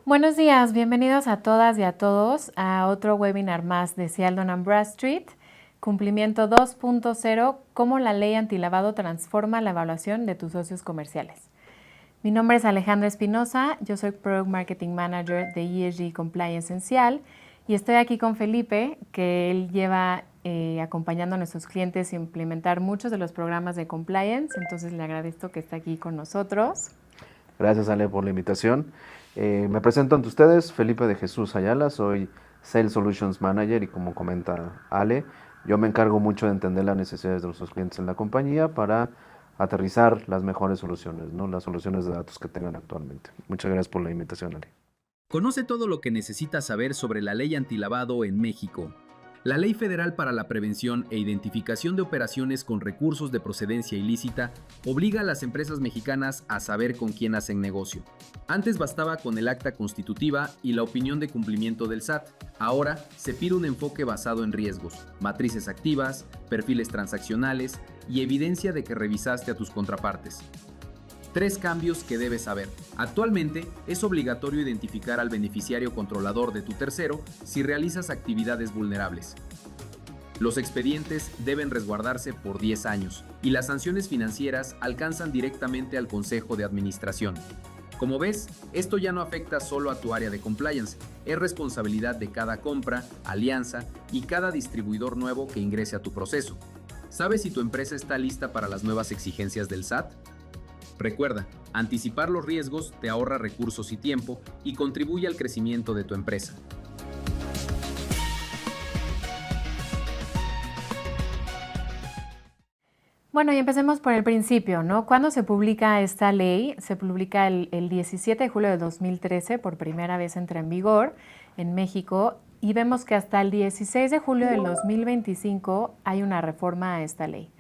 Buenos días, bienvenidos a todas y a todos a otro webinar más de Cialdon & Bradstreet, cumplimiento 2.0, cómo la ley antilavado transforma la evaluación de tus socios comerciales. Mi nombre es Alejandra Espinosa, yo soy Product Marketing Manager de ESG Compliance en Cial y estoy aquí con Felipe, que él lleva acompañando a nuestros clientes a implementar muchos de los programas de compliance, entonces le agradezco que esté aquí con nosotros. Gracias, Ale, por la invitación. Me presento ante ustedes, Felipe de Jesús Ayala, soy Sales Solutions Manager y como comenta Ale, yo me encargo mucho de entender las necesidades de nuestros clientes en la compañía para aterrizar las mejores soluciones, ¿no? Las soluciones de datos que tengan actualmente. Muchas gracias por la invitación, Ale. Conoce todo lo que necesitas saber sobre la ley antilavado en México. La Ley Federal para la Prevención e Identificación de Operaciones con Recursos de Procedencia Ilícita obliga a las empresas mexicanas a saber con quién hacen negocio. Antes bastaba con el acta constitutiva y la opinión de cumplimiento del SAT. Ahora se pide un enfoque basado en riesgos, matrices activas, perfiles transaccionales y evidencia de que revisaste a tus contrapartes. 3 cambios que debes saber. Actualmente es obligatorio identificar al beneficiario controlador de tu tercero si realizas actividades vulnerables. Los expedientes deben resguardarse por 10 años y las sanciones financieras alcanzan directamente al Consejo de Administración. Como ves, esto ya no afecta solo a tu área de compliance, es responsabilidad de cada compra, alianza y cada distribuidor nuevo que ingrese a tu proceso. ¿Sabes si tu empresa está lista para las nuevas exigencias del SAT? Recuerda, anticipar los riesgos te ahorra recursos y tiempo y contribuye al crecimiento de tu empresa. Bueno, y empecemos por el principio, ¿no? ¿Cuándo se publica esta ley? Se publica el 17 de julio de 2013, por primera vez entra en vigor en México, y vemos que hasta el 16 de julio del 2025 hay una reforma a esta ley.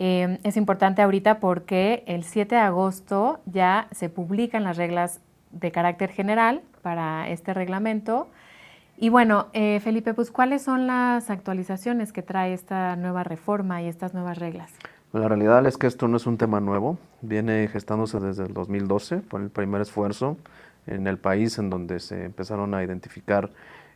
Es importante ahorita porque el 7 de agosto ya se publican las reglas de carácter general para este reglamento. Y bueno, Felipe, pues ¿cuáles son las actualizaciones que trae esta nueva reforma y estas nuevas reglas? La realidad es que esto no es un tema nuevo, viene gestándose desde el 2012, fue el primer esfuerzo en el país en donde se empezaron a identificar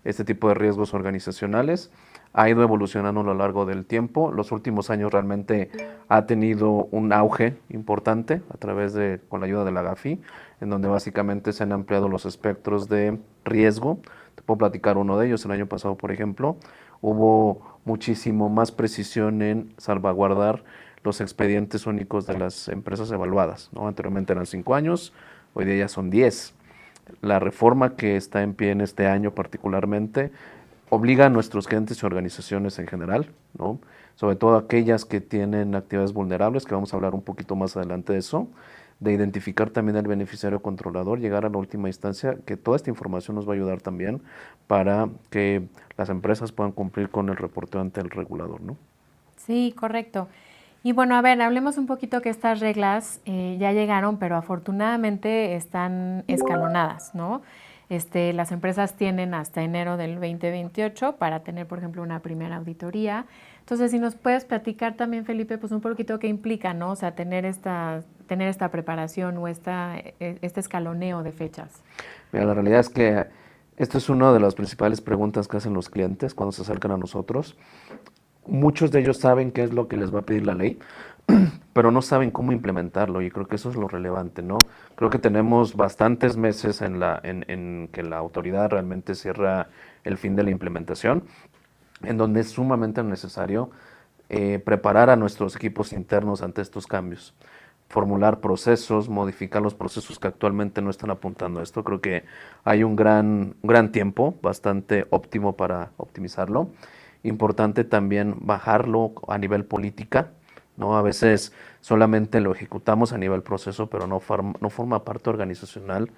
este tipo de riesgos organizacionales. Ha ido evolucionando a lo largo del tiempo. Los últimos años realmente ha tenido un auge importante a través de, con la ayuda de la GAFI, en donde básicamente se han ampliado los espectros de riesgo. Te puedo platicar uno de ellos. El año pasado, por ejemplo, hubo muchísimo más precisión en salvaguardar los expedientes únicos de las empresas evaluadas, ¿no? Anteriormente eran 5 años, hoy día ya son 10. La reforma que está en pie en este año particularmente obliga a nuestros clientes y organizaciones en general, ¿no? Sobre todo aquellas que tienen actividades vulnerables, que vamos a hablar un poquito más adelante de eso, de identificar también al beneficiario controlador, llegar a la última instancia, que toda esta información nos va a ayudar también para que las empresas puedan cumplir con el reporteo ante el regulador, ¿no? Sí, correcto. Y bueno, a ver, hablemos un poquito que estas reglas ya llegaron, pero afortunadamente están escalonadas, ¿no? Las empresas tienen hasta enero del 2028 para tener, por ejemplo, una primera auditoría. Entonces, si nos puedes platicar también, Felipe, pues un poquito qué implica, ¿no? O sea, tener esta preparación o este escaloneo de fechas. Mira, la realidad es que esto es una de las principales preguntas que hacen los clientes cuando se acercan a nosotros. Muchos de ellos saben qué es lo que les va a pedir la ley, pero no saben cómo implementarlo y creo que eso es lo relevante, ¿no? Creo que tenemos bastantes meses en que la autoridad realmente cierra el fin de la implementación, en donde es sumamente necesario preparar a nuestros equipos internos ante estos cambios, formular procesos, modificar los procesos que actualmente no están apuntando a esto. Creo que hay un gran tiempo, bastante óptimo para optimizarlo. Importante también bajarlo a nivel política, ¿no? A veces solamente lo ejecutamos a nivel proceso, pero no forma parte organizacional,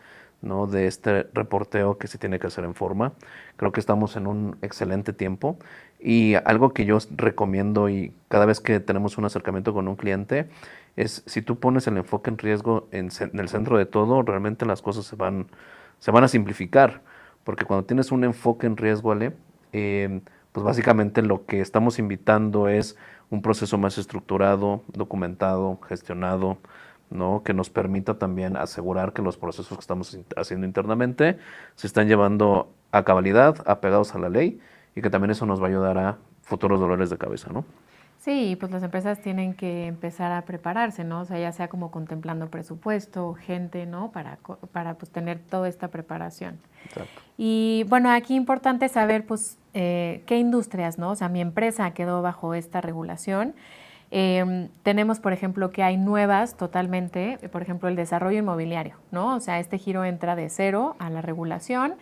¿no? De este reporteo que se tiene que hacer en forma. Creo que estamos en un excelente tiempo y algo que yo recomiendo y cada vez que tenemos un acercamiento con un cliente es si tú pones el enfoque en riesgo en el centro de todo, realmente las cosas se van a simplificar, porque cuando tienes un enfoque en riesgo, Ale, pues básicamente lo que estamos invitando es un proceso más estructurado, documentado, gestionado, ¿no? Que nos permita también asegurar que los procesos que estamos haciendo internamente se están llevando a cabalidad, apegados a la ley, y que también eso nos va a ayudar a futuros dolores de cabeza, ¿no? Sí, pues las empresas tienen que empezar a prepararse, ¿no? O sea, ya sea como contemplando presupuesto, gente, ¿no? Para pues tener toda esta preparación. Exacto. Y bueno, aquí importante saber, pues, qué industrias, ¿no? O sea, mi empresa quedó bajo esta regulación. Tenemos, por ejemplo, que hay nuevas totalmente, por ejemplo, el desarrollo inmobiliario, ¿no? O sea, este giro entra de cero a la regulación.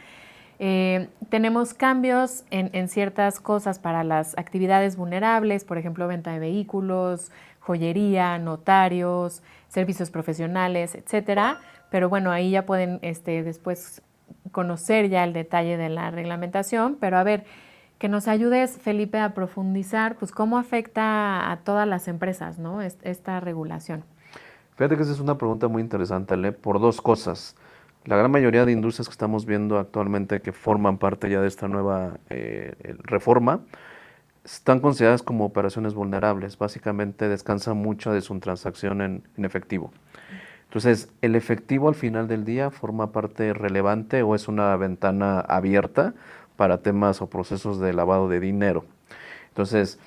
Tenemos cambios en ciertas cosas para las actividades vulnerables, por ejemplo, venta de vehículos, joyería, notarios, servicios profesionales, etcétera. Pero bueno, ahí ya pueden después conocer ya el detalle de la reglamentación. Pero a ver, que nos ayudes, Felipe, a profundizar, pues cómo afecta a todas las empresas, ¿no? Esta regulación. Fíjate que esa es una pregunta muy interesante, Ale, por dos cosas. La gran mayoría de industrias que estamos viendo actualmente que forman parte ya de esta nueva reforma están consideradas como operaciones vulnerables. Básicamente descansa mucho de su transacción en efectivo. Entonces, el efectivo al final del día forma parte relevante o es una ventana abierta para temas o procesos de lavado de dinero. Entonces,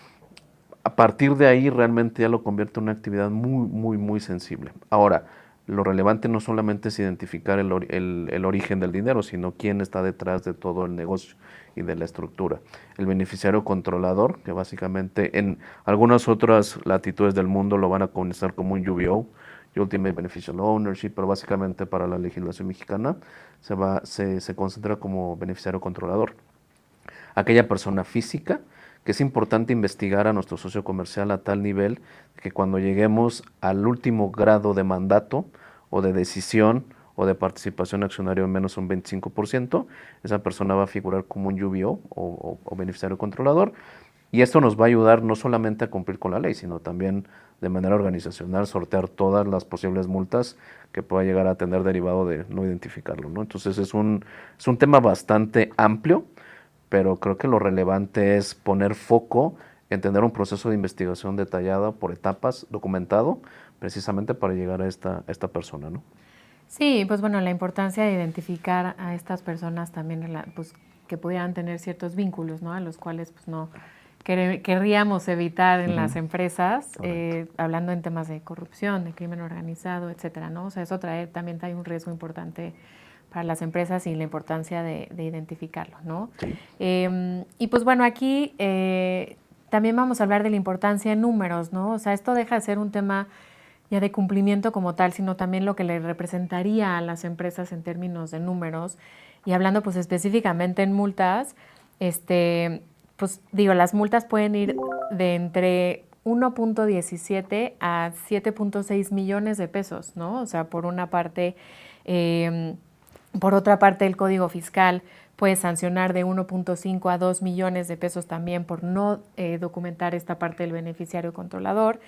a partir de ahí realmente ya lo convierte en una actividad muy, muy, muy sensible. Ahora, lo relevante no solamente es identificar el origen del dinero, sino quién está detrás de todo el negocio y de la estructura. El beneficiario controlador, que básicamente en algunas otras latitudes del mundo lo van a conocer como un UBO, Ultimate Beneficial Ownership, pero básicamente para la legislación mexicana se concentra como beneficiario controlador. Aquella persona física que es importante investigar a nuestro socio comercial a tal nivel que cuando lleguemos al último grado de mandato o de decisión o de participación accionaria en menos un 25%, esa persona va a figurar como un UBO o beneficiario controlador. Y esto nos va a ayudar no solamente a cumplir con la ley, sino también de manera organizacional sortear todas las posibles multas que pueda llegar a tener derivado de no identificarlo, ¿no? Entonces es un tema bastante amplio, pero creo que lo relevante es poner foco en tener un proceso de investigación detallado por etapas, documentado, precisamente para llegar a esta persona, ¿no? Sí, pues bueno, la importancia de identificar a estas personas también, pues que pudieran tener ciertos vínculos, ¿no? A los cuales pues no querríamos evitar en las empresas, hablando en temas de corrupción, de crimen organizado, etcétera, ¿no? O sea, eso también trae un riesgo importante para las empresas y la importancia de identificarlo, ¿no? Sí. Y pues bueno, aquí también vamos a hablar de la importancia en números, ¿no? O sea, esto deja de ser un tema ya de cumplimiento como tal, sino también lo que le representaría a las empresas en términos de números. Y hablando pues específicamente en multas, pues digo, las multas pueden ir de entre 1.17 a 7.6 millones de pesos, ¿no? O sea, por una parte, por otra parte, el Código Fiscal puede sancionar de 1.5 a 2 millones de pesos también por no documentar esta parte del beneficiario controlador.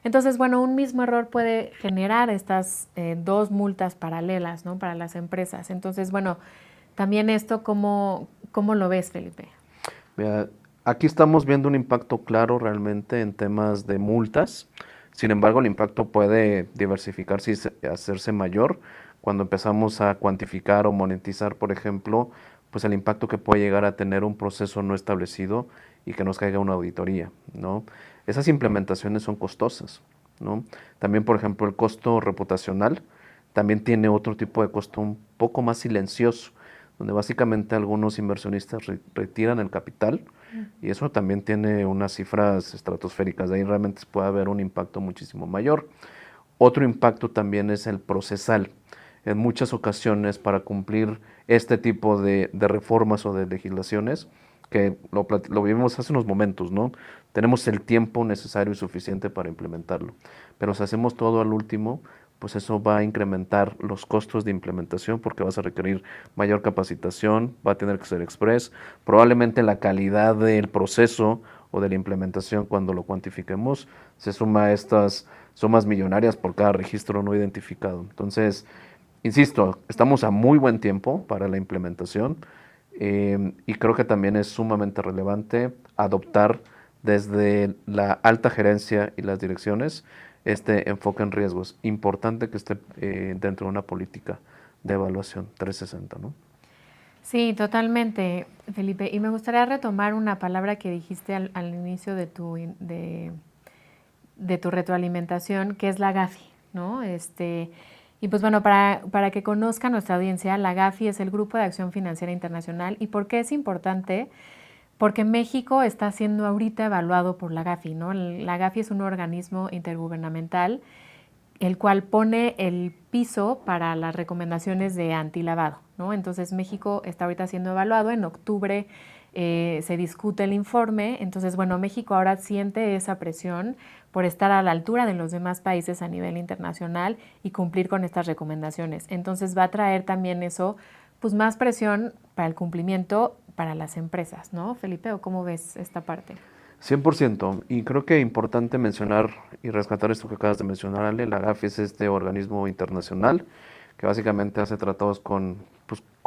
Entonces, bueno, un mismo error puede generar estas dos multas paralelas, ¿no? Para las empresas. Entonces, bueno, también esto, ¿cómo lo ves, Felipe? Mira, aquí estamos viendo un impacto claro realmente en temas de multas. Sin embargo, el impacto puede diversificarse y hacerse mayor cuando empezamos a cuantificar o monetizar, por ejemplo, pues el impacto que puede llegar a tener un proceso no establecido y que nos caiga una auditoría, ¿no? Esas implementaciones son costosas, ¿no? También, por ejemplo, el costo reputacional también tiene otro tipo de costo un poco más silencioso, donde básicamente algunos inversionistas retiran el capital y eso también tiene unas cifras estratosféricas. De ahí realmente puede haber un impacto muchísimo mayor. Otro impacto también es el procesal. En muchas ocasiones, para cumplir este tipo de reformas o de legislaciones, que lo vivimos hace unos momentos, ¿no? Tenemos el tiempo necesario y suficiente para implementarlo. Pero si hacemos todo al último, pues eso va a incrementar los costos de implementación porque vas a requerir mayor capacitación, va a tener que ser express, probablemente la calidad del proceso o de la implementación cuando lo cuantifiquemos se suma a estas sumas millonarias por cada registro no identificado. Entonces, insisto, estamos a muy buen tiempo para la implementación y creo que también es sumamente relevante adoptar desde la alta gerencia y las direcciones este enfoque en riesgos. Importante que esté dentro de una política de evaluación 360, ¿no? Sí, totalmente, Felipe. Y me gustaría retomar una palabra que dijiste al inicio de tu retroalimentación, que es la GAFI, ¿no? Y pues bueno, para que conozca nuestra audiencia, la GAFI es el Grupo de Acción Financiera Internacional. ¿Y por qué es importante? Porque México está siendo ahorita evaluado por la GAFI, ¿no? La GAFI es un organismo intergubernamental el cual pone el piso para las recomendaciones de antilavado, ¿no? Entonces México está ahorita siendo evaluado, en octubre se discute el informe, entonces bueno, México ahora siente esa presión por estar a la altura de los demás países a nivel internacional y cumplir con estas recomendaciones. Entonces va a traer también eso, pues más presión para el cumplimiento para las empresas, ¿no, Felipe? ¿O cómo ves esta parte? 100%, y creo que es importante mencionar y rescatar esto que acabas de mencionar, Ale. La GAFI es este organismo internacional que básicamente hace tratados con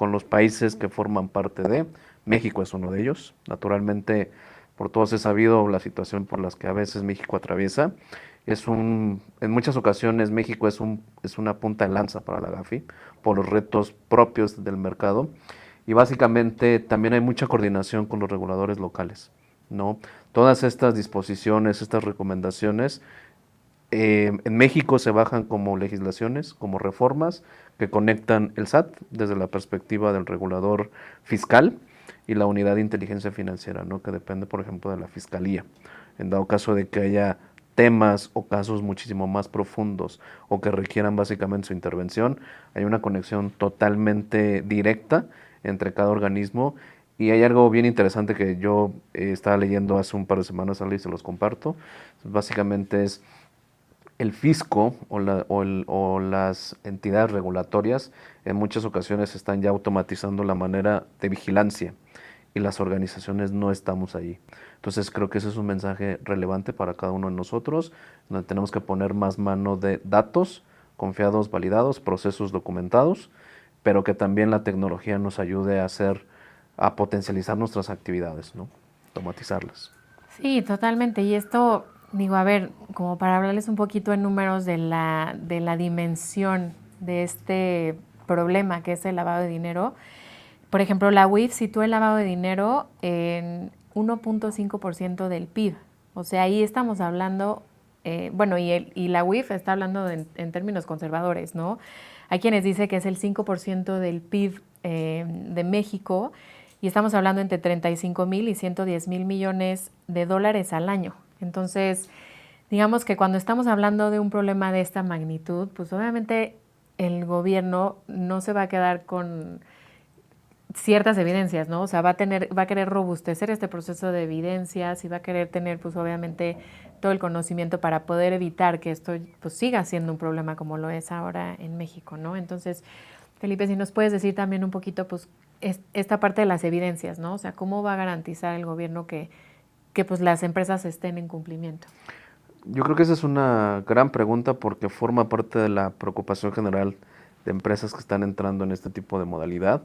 los países que forman parte de. México es uno de ellos. Naturalmente, por todos es sabido la situación por las que a veces México atraviesa. En muchas ocasiones México es una punta de lanza para la GAFI por los retos propios del mercado, y básicamente también hay mucha coordinación con los reguladores locales, ¿no? Todas estas disposiciones, estas recomendaciones, en México se bajan como legislaciones, como reformas que conectan el SAT desde la perspectiva del regulador fiscal y la unidad de inteligencia financiera, ¿no? Que depende, por ejemplo, de la fiscalía. En dado caso de que haya temas o casos muchísimo más profundos o que requieran básicamente su intervención, hay una conexión totalmente directa entre cada organismo. Y hay algo bien interesante que yo estaba leyendo hace un par de semanas, y se los comparto. Básicamente es el fisco o las entidades regulatorias en muchas ocasiones están ya automatizando la manera de vigilancia, y las organizaciones no estamos allí. Entonces creo que ese es un mensaje relevante para cada uno de nosotros, donde tenemos que poner más mano de datos confiados, validados, procesos documentados, pero que también la tecnología nos ayude a potencializar nuestras actividades, ¿no? Automatizarlas. Sí, totalmente. Y esto, digo, a ver, como para hablarles un poquito en números de la dimensión de este problema que es el lavado de dinero. Por ejemplo, la UIF sitúa el lavado de dinero en 1.5% del PIB. O sea, ahí estamos hablando, bueno, y la UIF está hablando en términos conservadores, ¿no? Hay quienes dicen que es el 5% del PIB de México, y estamos hablando entre 35,000 y 110,000 millones de dólares al año. Entonces, digamos que cuando estamos hablando de un problema de esta magnitud, pues obviamente el gobierno no se va a quedar con ciertas evidencias, ¿no? O sea, va a querer robustecer este proceso de evidencias y va a querer tener, pues obviamente, todo el conocimiento para poder evitar que esto pues siga siendo un problema como lo es ahora en México, ¿no? Entonces, Felipe, si nos puedes decir también un poquito, pues, esta parte de las evidencias, ¿no? O sea, ¿cómo va a garantizar el gobierno que pues las empresas estén en cumplimiento? Yo creo que esa es una gran pregunta porque forma parte de la preocupación general de empresas que están entrando en este tipo de modalidad.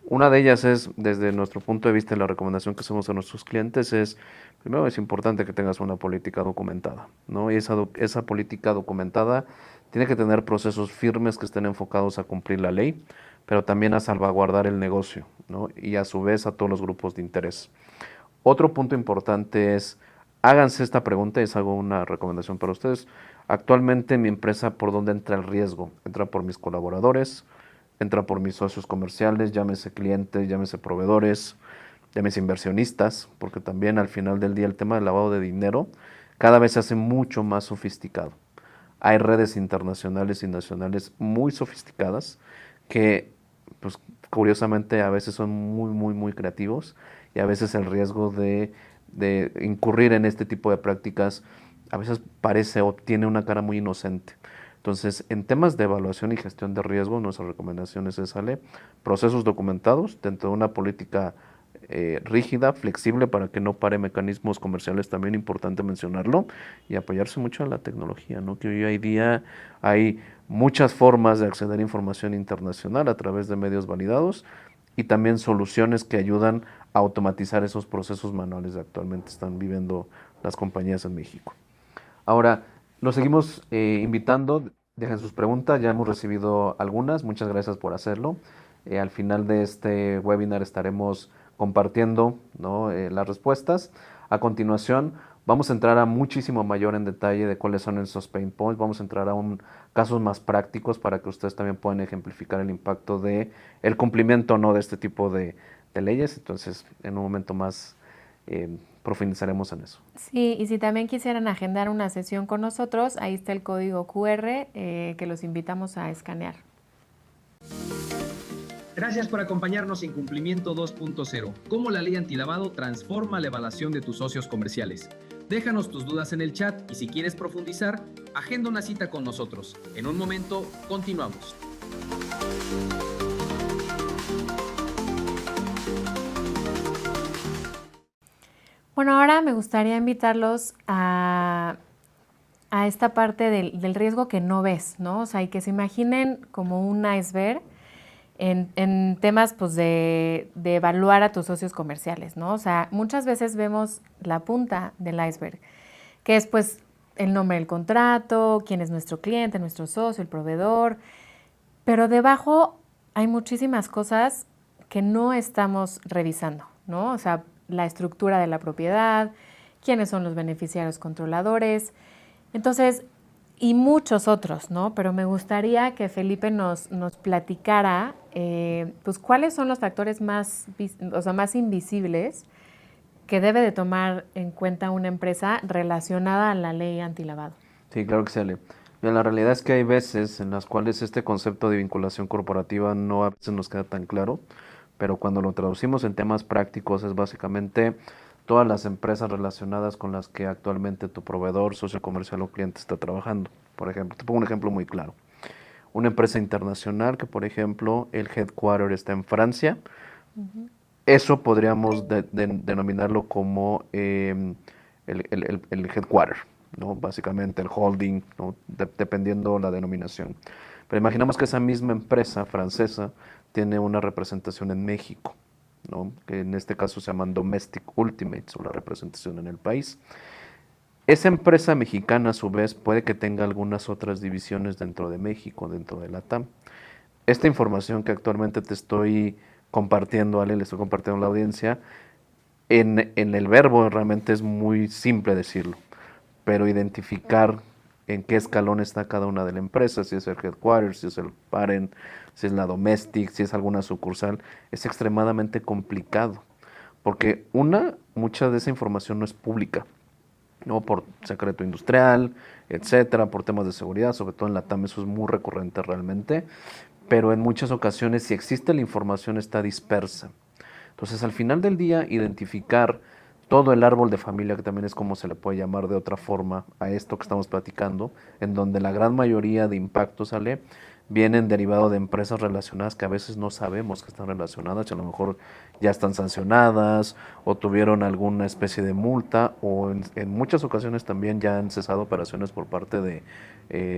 Una de ellas es, desde nuestro punto de vista, la recomendación que hacemos a nuestros clientes es, primero es importante que tengas una política documentada, ¿no? Y esa política documentada tiene que tener procesos firmes que estén enfocados a cumplir la ley, pero también a salvaguardar el negocio, ¿no? Y a su vez a todos los grupos de interés. Otro punto importante es, háganse esta pregunta, y les hago una recomendación para ustedes. Actualmente mi empresa, ¿por dónde entra el riesgo? Entra por mis colaboradores, entra por mis socios comerciales, llámese clientes, llámese proveedores, llámese inversionistas, porque también al final del día el tema del lavado de dinero cada vez se hace mucho más sofisticado. Hay redes internacionales y nacionales muy sofisticadas que, pues, curiosamente a veces son muy, muy, muy creativos, y a veces el riesgo de incurrir en este tipo de prácticas a veces parece o tiene una cara muy inocente. Entonces, en temas de evaluación y gestión de riesgo, nuestra recomendación es sale procesos documentados dentro de una política rígida, flexible, para que no pare mecanismos comerciales, también importante mencionarlo, y apoyarse mucho en la tecnología, ¿no? Que hoy día hay muchas formas de acceder a información internacional a través de medios validados, y también soluciones que ayudan a automatizar esos procesos manuales que actualmente están viviendo las compañías en México. Ahora, Los seguimos invitando, dejen sus preguntas, ya hemos recibido algunas, muchas gracias por hacerlo. Al final de este webinar estaremos compartiendo, ¿no? Las respuestas. A continuación, vamos a entrar a muchísimo mayor en detalle de cuáles son esos pain points, vamos a entrar a casos más prácticos para que ustedes también puedan ejemplificar el impacto de el cumplimiento o no de este tipo de leyes. Entonces, en un momento más profundizaremos en eso. Sí, y si también quisieran agendar una sesión con nosotros, ahí está el código QR que los invitamos a escanear. Gracias por acompañarnos en Cumplimiento 2.0, cómo la ley antilavado transforma la evaluación de tus socios comerciales. Déjanos tus dudas en el chat y si quieres profundizar, agenda una cita con nosotros. En un momento, continuamos. Bueno, ahora me gustaría invitarlos a esta parte del riesgo que no ves, ¿no? O sea, y que se imaginen como un iceberg en temas pues de evaluar a tus socios comerciales, ¿no? O sea, muchas veces vemos la punta del iceberg, que es pues el nombre del contrato, quién es nuestro cliente, nuestro socio, el proveedor, pero debajo hay muchísimas cosas que no estamos revisando, ¿no? O sea, la estructura de la propiedad, quiénes son los beneficiarios controladores, entonces, y muchos otros, ¿no? Pero me gustaría que Felipe nos platicara, pues, cuáles son los factores más invisibles que debe de tomar en cuenta una empresa relacionada a la ley antilavado. Sí, claro que sí, Ale. Bien, la realidad es que hay veces en las cuales este concepto de vinculación corporativa no a veces nos queda tan claro, pero cuando lo traducimos en temas prácticos es básicamente todas las empresas relacionadas con las que actualmente tu proveedor, socio comercial o cliente está trabajando. Por ejemplo, te pongo un ejemplo muy claro. Una empresa internacional que, por ejemplo, el headquarter está en Francia, eso podríamos denominarlo como el headquarter, ¿no? Básicamente el holding, ¿no? Dependiendo la denominación. Pero imaginamos que esa misma empresa francesa tiene una representación en México, ¿no? Que en este caso se llaman Domestic Ultimates o la representación en el país. Esa empresa mexicana a su vez puede que tenga algunas otras divisiones dentro de México, dentro de la TAM. Esta información que actualmente te estoy compartiendo, Ale, le estoy compartiendo a la audiencia, en el verbo realmente es muy simple decirlo, pero identificar en qué escalón está cada una de la empresa, si es el headquarter, si es el parent, si es la domestic, si es alguna sucursal, es extremadamente complicado, porque mucha de esa información no es pública, ¿no? Por secreto industrial, etcétera, por temas de seguridad, sobre todo en la TAM eso es muy recurrente realmente, pero en muchas ocasiones si existe la información está dispersa. Entonces al final del día identificar todo el árbol de familia, que también es como se le puede llamar de otra forma a esto que estamos platicando, en donde la gran mayoría de impactos vienen derivados de empresas relacionadas que a veces no sabemos que están relacionadas, a lo mejor ya están sancionadas o tuvieron alguna especie de multa o en muchas ocasiones también ya han cesado operaciones por parte de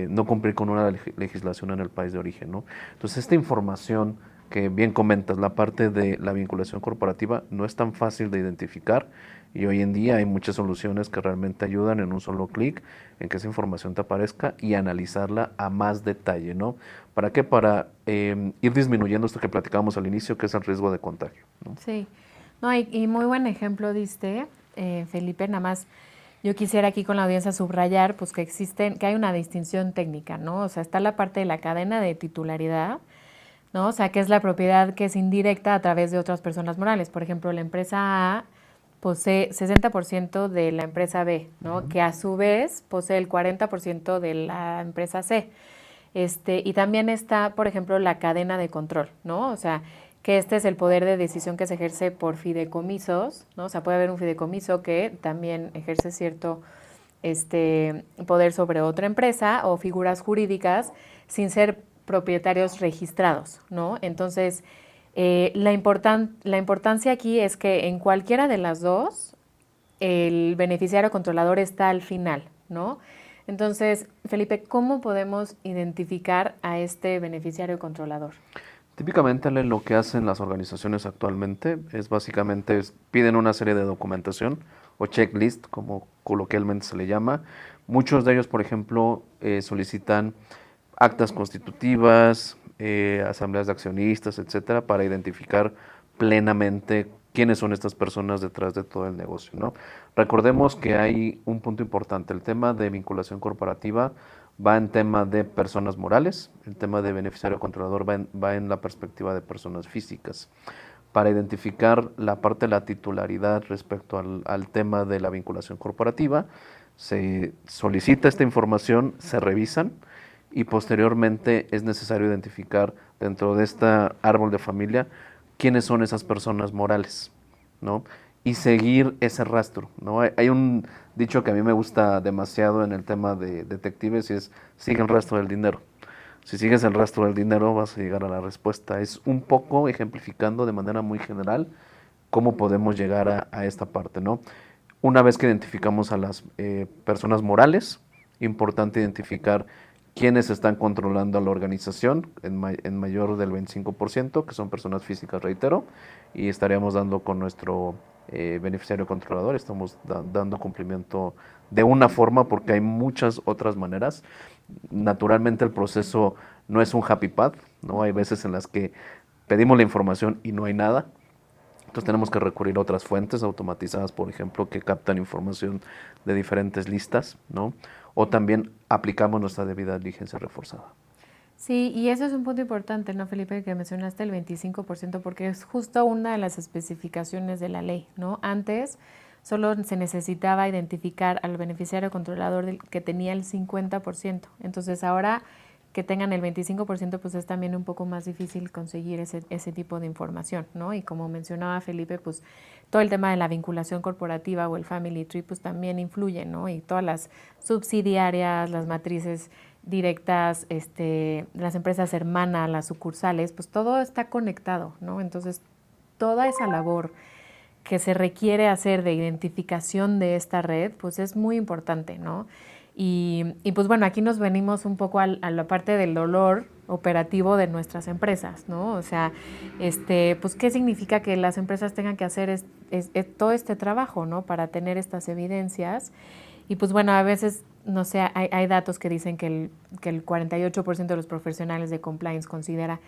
no cumplir con una legislación en el país de origen, ¿no? Entonces esta información que bien comentas, la parte de la vinculación corporativa no es tan fácil de identificar y hoy en día hay muchas soluciones que realmente ayudan en un solo clic en que esa información te aparezca y analizarla a más detalle, ¿no? ¿Para qué? Para ir disminuyendo esto que platicábamos al inicio, que es el riesgo de contagio, ¿no? Sí, no, y muy buen ejemplo diste, Felipe, nada más yo quisiera aquí con la audiencia subrayar pues que hay una distinción técnica, ¿no? O sea, está la parte de la cadena de titularidad, ¿no? O sea, que es la propiedad que es indirecta a través de otras personas morales. Por ejemplo, la empresa A posee 60% de la empresa B, ¿no? Que a su vez posee el 40% de la empresa C. Y también está, por ejemplo, la cadena de control, ¿no? O sea, que este es el poder de decisión que se ejerce por fideicomisos, ¿no? O sea, puede haber un fideicomiso que también ejerce cierto poder sobre otra empresa o figuras jurídicas sin ser propietarios registrados, ¿no? Entonces, la importancia aquí es que en cualquiera de las dos, el beneficiario controlador está al final, ¿no? Entonces, Felipe, ¿cómo podemos identificar a este beneficiario controlador? Típicamente lo que hacen las organizaciones actualmente es básicamente piden una serie de documentación o checklist, como coloquialmente se le llama. Muchos de ellos, por ejemplo, solicitan actas constitutivas, asambleas de accionistas, etcétera, para identificar plenamente quiénes son estas personas detrás de todo el negocio, ¿no? Recordemos que hay un punto importante, el tema de vinculación corporativa va en tema de personas morales, el tema de beneficiario controlador va en la perspectiva de personas físicas. Para identificar la parte de la titularidad respecto al tema de la vinculación corporativa, se solicita esta información, se revisan y posteriormente es necesario identificar dentro de este árbol de familia quiénes son esas personas morales, ¿no? Y seguir ese rastro, ¿no? Hay un dicho que a mí me gusta demasiado en el tema de detectives y es sigue el rastro del dinero. Si sigues el rastro del dinero vas a llegar a la respuesta. Es un poco ejemplificando de manera muy general cómo podemos llegar a esta parte, ¿no? Una vez que identificamos a las personas morales, importante identificar quiénes están controlando a la organización en mayor del 25%, que son personas físicas, reitero, y estaríamos dando con nuestro beneficiario controlador, estamos dando cumplimiento de una forma porque hay muchas otras maneras. Naturalmente el proceso no es un happy path, ¿no? Hay veces en las que pedimos la información y no hay nada. Entonces tenemos que recurrir a otras fuentes automatizadas, por ejemplo, que captan información de diferentes listas, ¿no? O también aplicamos nuestra debida diligencia reforzada. Sí, y eso es un punto importante, ¿no, Felipe? Que mencionaste el 25%, porque es justo una de las especificaciones de la ley, ¿no? Antes solo se necesitaba identificar al beneficiario controlador que tenía el 50%. Entonces ahora que tengan el 25%, pues es también un poco más difícil conseguir ese tipo de información, ¿no? Y como mencionaba Felipe, pues todo el tema de la vinculación corporativa o el family tree, pues también influye, ¿no? Y todas las subsidiarias, las matrices directas, las empresas hermanas, las sucursales, pues todo está conectado, ¿no? Entonces, toda esa labor que se requiere hacer de identificación de esta red, pues es muy importante, ¿no? Y pues bueno, aquí nos venimos un poco a la parte del dolor operativo de nuestras empresas, ¿no? O sea, pues ¿qué significa que las empresas tengan que hacer todo este trabajo, ¿no? Para tener estas evidencias. Y pues bueno, a veces, no sé, hay datos que dicen que el 48% de los profesionales de compliance considera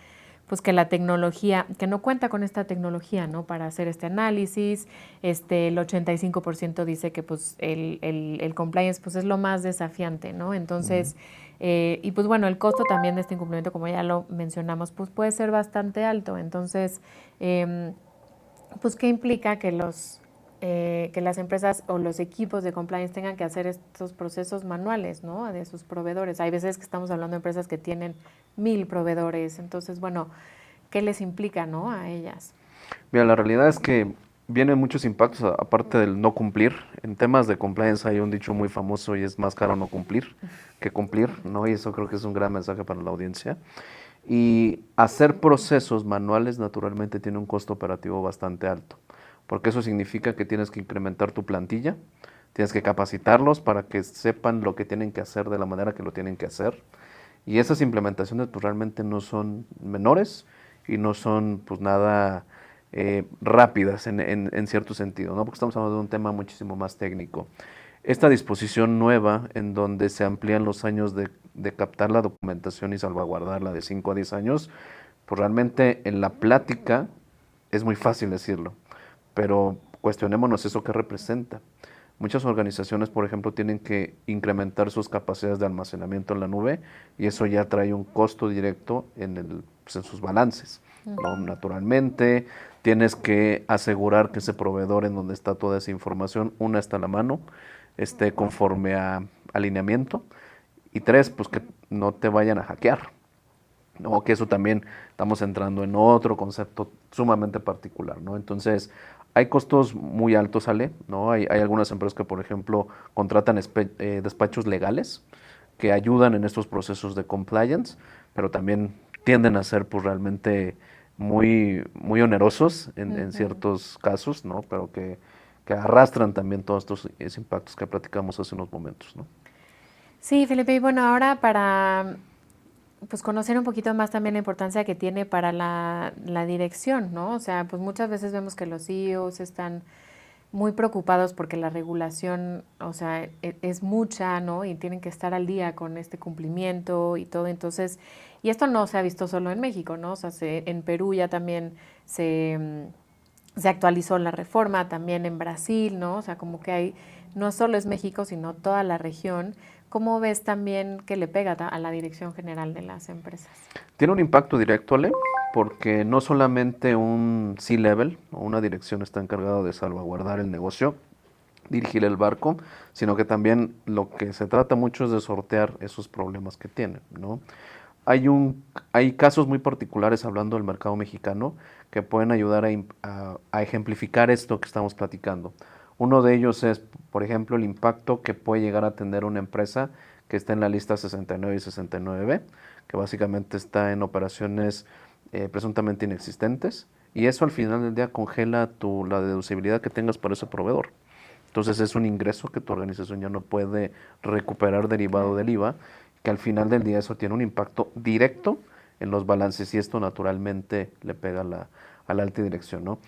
pues que la tecnología, que no cuenta con esta tecnología, ¿no? Para hacer este análisis, el 85% dice que pues el compliance pues es lo más desafiante, ¿no? Entonces, y pues bueno, el costo también de este incumplimiento, como ya lo mencionamos, pues puede ser bastante alto. Entonces, pues ¿qué implica que las empresas o los equipos de compliance tengan que hacer estos procesos manuales, ¿no? De sus proveedores? Hay veces que estamos hablando de empresas que tienen 1000 proveedores. Entonces, bueno, ¿qué les implica, no, a ellas? Mira, la realidad es que vienen muchos impactos, aparte del no cumplir. En temas de compliance hay un dicho muy famoso y es más caro no cumplir que cumplir, ¿no? Y eso creo que es un gran mensaje para la audiencia. Y hacer procesos manuales naturalmente tiene un costo operativo bastante alto, porque eso significa que tienes que incrementar tu plantilla, tienes que capacitarlos para que sepan lo que tienen que hacer de la manera que lo tienen que hacer. Y esas implementaciones pues realmente no son menores y no son pues nada rápidas en cierto sentido, ¿no? Porque estamos hablando de un tema muchísimo más técnico. Esta disposición nueva en donde se amplían los años de captar la documentación y salvaguardarla de 5 a 10 años, pues realmente en la plática es muy fácil decirlo, pero cuestionémonos eso que representa. Muchas organizaciones, por ejemplo, tienen que incrementar sus capacidades de almacenamiento en la nube y eso ya trae un costo directo pues en sus balances, ¿no? Naturalmente, tienes que asegurar que ese proveedor en donde está toda esa información, una, está a la mano, esté conforme a alineamiento y tres, pues que no te vayan a hackear, ¿no? Que eso también estamos entrando en otro concepto sumamente particular, ¿no? Entonces, hay costos muy altos, Ale, ¿no? Hay algunas empresas que, por ejemplo, contratan despachos legales que ayudan en estos procesos de compliance, pero también tienden a ser pues realmente muy, muy onerosos en ciertos casos, ¿no? Pero que arrastran también todos estos impactos que platicamos hace unos momentos, ¿no? Sí, Felipe, y bueno, ahora para pues conocer un poquito más también la importancia que tiene para la dirección, ¿no? O sea, pues muchas veces vemos que los CEOs están muy preocupados porque la regulación, o sea, es mucha, ¿no? Y tienen que estar al día con este cumplimiento y todo. Entonces, y esto no se ha visto solo en México, ¿no? O sea, en Perú ya también se actualizó la reforma, también en Brasil, ¿no? O sea, como que hay, no solo es México, sino toda la región. ¿Cómo ves también que le pega a la dirección general de las empresas? Tiene un impacto directo, Ale, porque no solamente un C-level o una dirección está encargado de salvaguardar el negocio, dirigir el barco, sino que también lo que se trata mucho es de sortear esos problemas que tienen, ¿no? Hay casos muy particulares hablando del mercado mexicano que pueden ayudar a ejemplificar esto que estamos platicando. Uno de ellos es, por ejemplo, el impacto que puede llegar a tener una empresa que está en la lista 69 y 69B, que básicamente está en operaciones presuntamente inexistentes, y eso al final del día congela la deducibilidad que tengas para ese proveedor. Entonces es un ingreso que tu organización ya no puede recuperar derivado del IVA, que al final del día eso tiene un impacto directo en los balances y esto naturalmente le pega a la alta dirección, ¿no?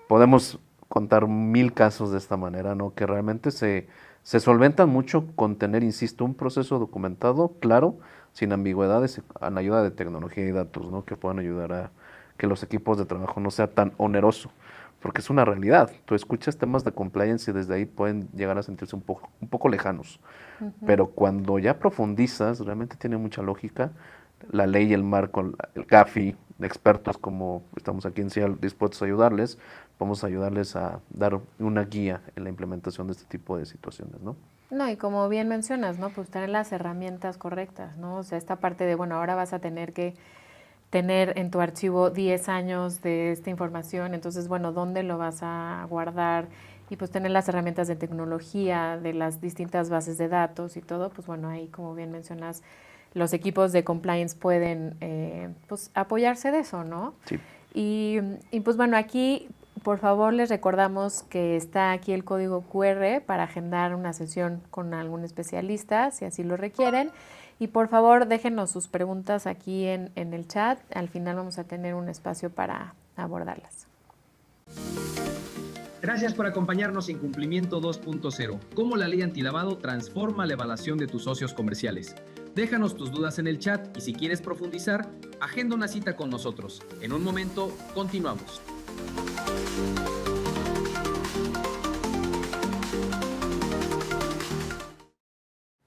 Podemos contar 1000 casos de esta manera, ¿no? Que realmente se solventan mucho con tener, insisto, un proceso documentado, claro, sin ambigüedades, a la ayuda de tecnología y datos, ¿no? Que puedan ayudar a que los equipos de trabajo no sea tan oneroso, porque es una realidad. Tú escuchas temas de compliance y desde ahí pueden llegar a sentirse un poco lejanos, pero cuando ya profundizas, realmente tiene mucha lógica la ley y el marco, el GAFI, expertos como estamos aquí en CIAL dispuestos a ayudarles, vamos a ayudarles a dar una guía en la implementación de este tipo de situaciones, ¿no? No, y como bien mencionas, ¿no? Pues tener las herramientas correctas, ¿no? O sea, esta parte de, bueno, ahora vas a tener que tener en tu archivo 10 años de esta información, entonces, bueno, ¿dónde lo vas a guardar? Y pues tener las herramientas de tecnología, de las distintas bases de datos y todo, pues bueno, ahí como bien mencionas, los equipos de compliance pueden pues apoyarse de eso, ¿no? Sí. Y pues bueno, aquí por favor les recordamos que está aquí el código QR para agendar una sesión con algún especialista, si así lo requieren. Y por favor déjenos sus preguntas aquí en el chat, al final vamos a tener un espacio para abordarlas. Gracias por acompañarnos en Cumplimiento 2.0, cómo la ley antilavado transforma la evaluación de tus socios comerciales. Déjanos tus dudas en el chat y si quieres profundizar, agenda una cita con nosotros. En un momento, continuamos.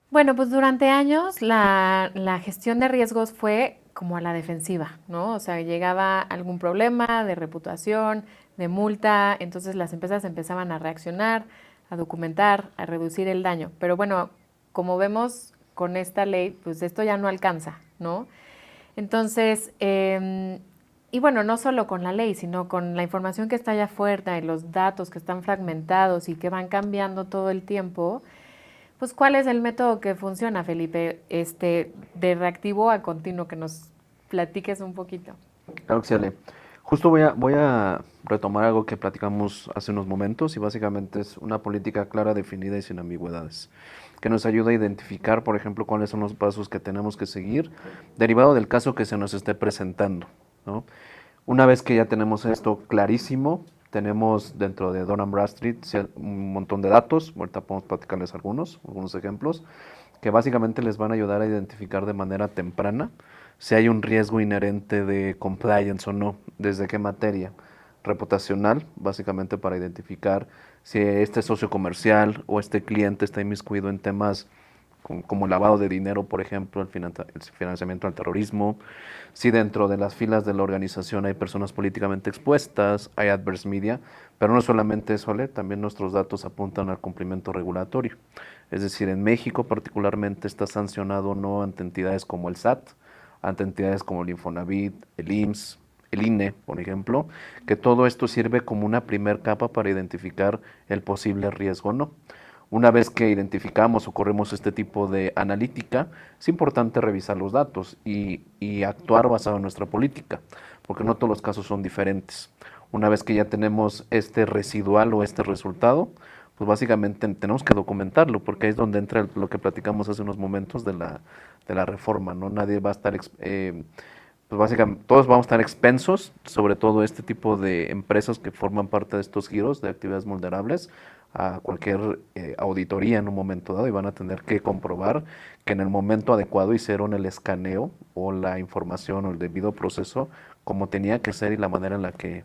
Bueno, pues durante años la gestión de riesgos fue como a la defensiva, ¿no? O sea, llegaba algún problema de reputación, de multa, entonces las empresas empezaban a reaccionar, a documentar, a reducir el daño. Pero bueno, como vemos con esta ley, pues esto ya no alcanza, ¿no? Entonces, y bueno, no solo con la ley, sino con la información que está allá afuera y los datos que están fragmentados y que van cambiando todo el tiempo, pues ¿cuál es el método que funciona, Felipe, de reactivo a continuo, que nos platiques un poquito? Claro que sí, Ale. Justo voy a retomar algo que platicamos hace unos momentos y básicamente es una política clara, definida y sin ambigüedades, que nos ayuda a identificar, por ejemplo, cuáles son los pasos que tenemos que seguir, derivado del caso que se nos esté presentando, ¿no? Una vez que ya tenemos esto clarísimo, tenemos dentro de Dun & Bradstreet un montón de datos, ahorita podemos platicarles algunos ejemplos, que básicamente les van a ayudar a identificar de manera temprana si hay un riesgo inherente de compliance o no, desde qué materia. Reputacional, básicamente para identificar si este socio comercial o este cliente está inmiscuido en temas como lavado de dinero, por ejemplo, el financiamiento al terrorismo, si dentro de las filas de la organización hay personas políticamente expuestas, hay adverse media, pero no solamente eso, Ale, también nuestros datos apuntan al cumplimiento regulatorio. Es decir, en México particularmente está sancionado no ante entidades como el SAT, ante entidades como el Infonavit, el IMSS, el INE, por ejemplo, que todo esto sirve como una primer capa para identificar el posible riesgo o no. Una vez que identificamos o corremos este tipo de analítica, es importante revisar los datos y actuar basado en nuestra política, porque no todos los casos son diferentes. Una vez que ya tenemos este residual o este resultado, pues básicamente tenemos que documentarlo, porque ahí es donde entra lo que platicamos hace unos momentos de la reforma, ¿no? Nadie va a estar, pues básicamente todos vamos a estar expensos, sobre todo este tipo de empresas que forman parte de estos giros de actividades vulnerables, a cualquier auditoría en un momento dado y van a tener que comprobar que en el momento adecuado hicieron el escaneo o la información o el debido proceso como tenía que ser y la manera en la que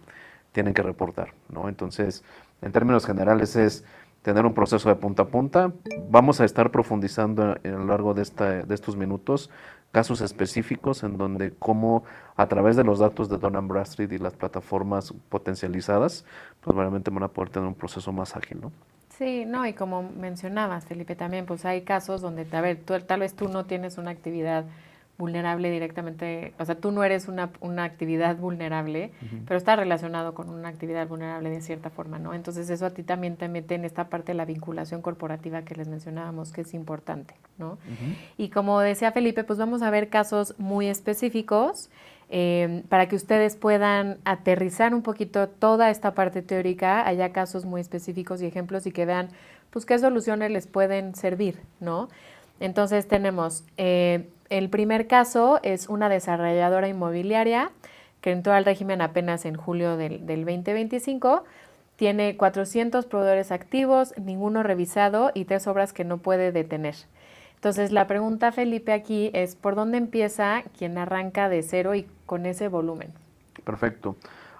tienen que reportar, ¿no? Entonces, en términos generales es tener un proceso de punta a punta. Vamos a estar profundizando a lo largo de estos minutos casos específicos en donde cómo a través de los datos de Dun & Bradstreet y las plataformas potencializadas, pues realmente van a poder tener un proceso más ágil, ¿no? Sí, no, y como mencionabas, Felipe, también, pues hay casos donde, a ver, tal vez tú no tienes una actividad vulnerable directamente, o sea, tú no eres una actividad vulnerable, pero está relacionado con una actividad vulnerable de cierta forma, ¿no? Entonces eso a ti también te mete en esta parte de la vinculación corporativa que les mencionábamos, que es importante, ¿no? Y como decía Felipe, pues vamos a ver casos muy específicos para que ustedes puedan aterrizar un poquito toda esta parte teórica, haya casos muy específicos y ejemplos y que vean, pues, qué soluciones les pueden servir, ¿no? Entonces tenemos, el primer caso es una desarrolladora inmobiliaria que entró al régimen apenas en julio del 2025, tiene 400 proveedores activos, ninguno revisado y 3 obras que no puede detener. Entonces la pregunta, Felipe, aquí es, ¿por dónde empieza quien arranca de cero y con ese volumen? Perfecto.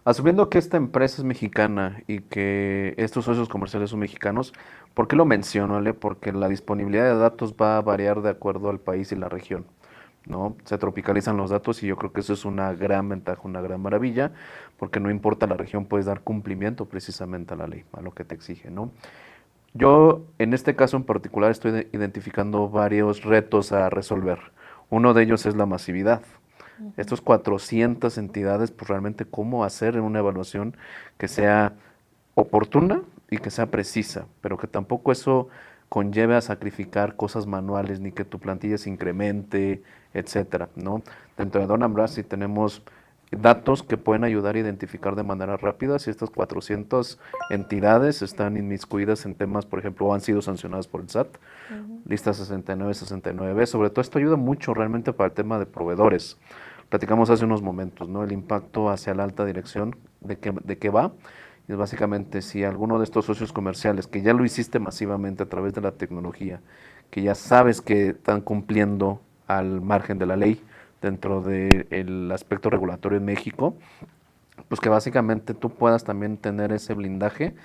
Asumiendo que esta empresa es mexicana y que estos socios comerciales son mexicanos, ¿por qué lo menciono, Ale? Porque la disponibilidad de datos va a variar de acuerdo al país y la región, ¿no? Se tropicalizan los datos y yo creo que eso es una gran ventaja, una gran maravilla, porque no importa la región, puedes dar cumplimiento precisamente a la ley, a lo que te exige, ¿no? Yo, en este caso en particular, estoy identificando varios retos a resolver. Uno de ellos es la masividad. Estos 400 entidades, pues realmente cómo hacer una evaluación que sea oportuna y que sea precisa, pero que tampoco eso conlleve a sacrificar cosas manuales ni que tu plantilla se incremente, etcétera, ¿no? Dentro de Dun & Bradstreet tenemos datos que pueden ayudar a identificar de manera rápida si estas 400 entidades están inmiscuidas en temas, por ejemplo, o han sido sancionadas por el SAT, lista 69, 69B. Sobre todo esto ayuda mucho realmente para el tema de proveedores. Platicamos hace unos momentos, ¿no? El impacto hacia la alta dirección, de qué va. Y es básicamente si alguno de estos socios comerciales, que ya lo hiciste masivamente a través de la tecnología, que ya sabes que están cumpliendo al margen de la ley, dentro del aspecto regulatorio en México, pues que básicamente tú puedas también tener ese blindaje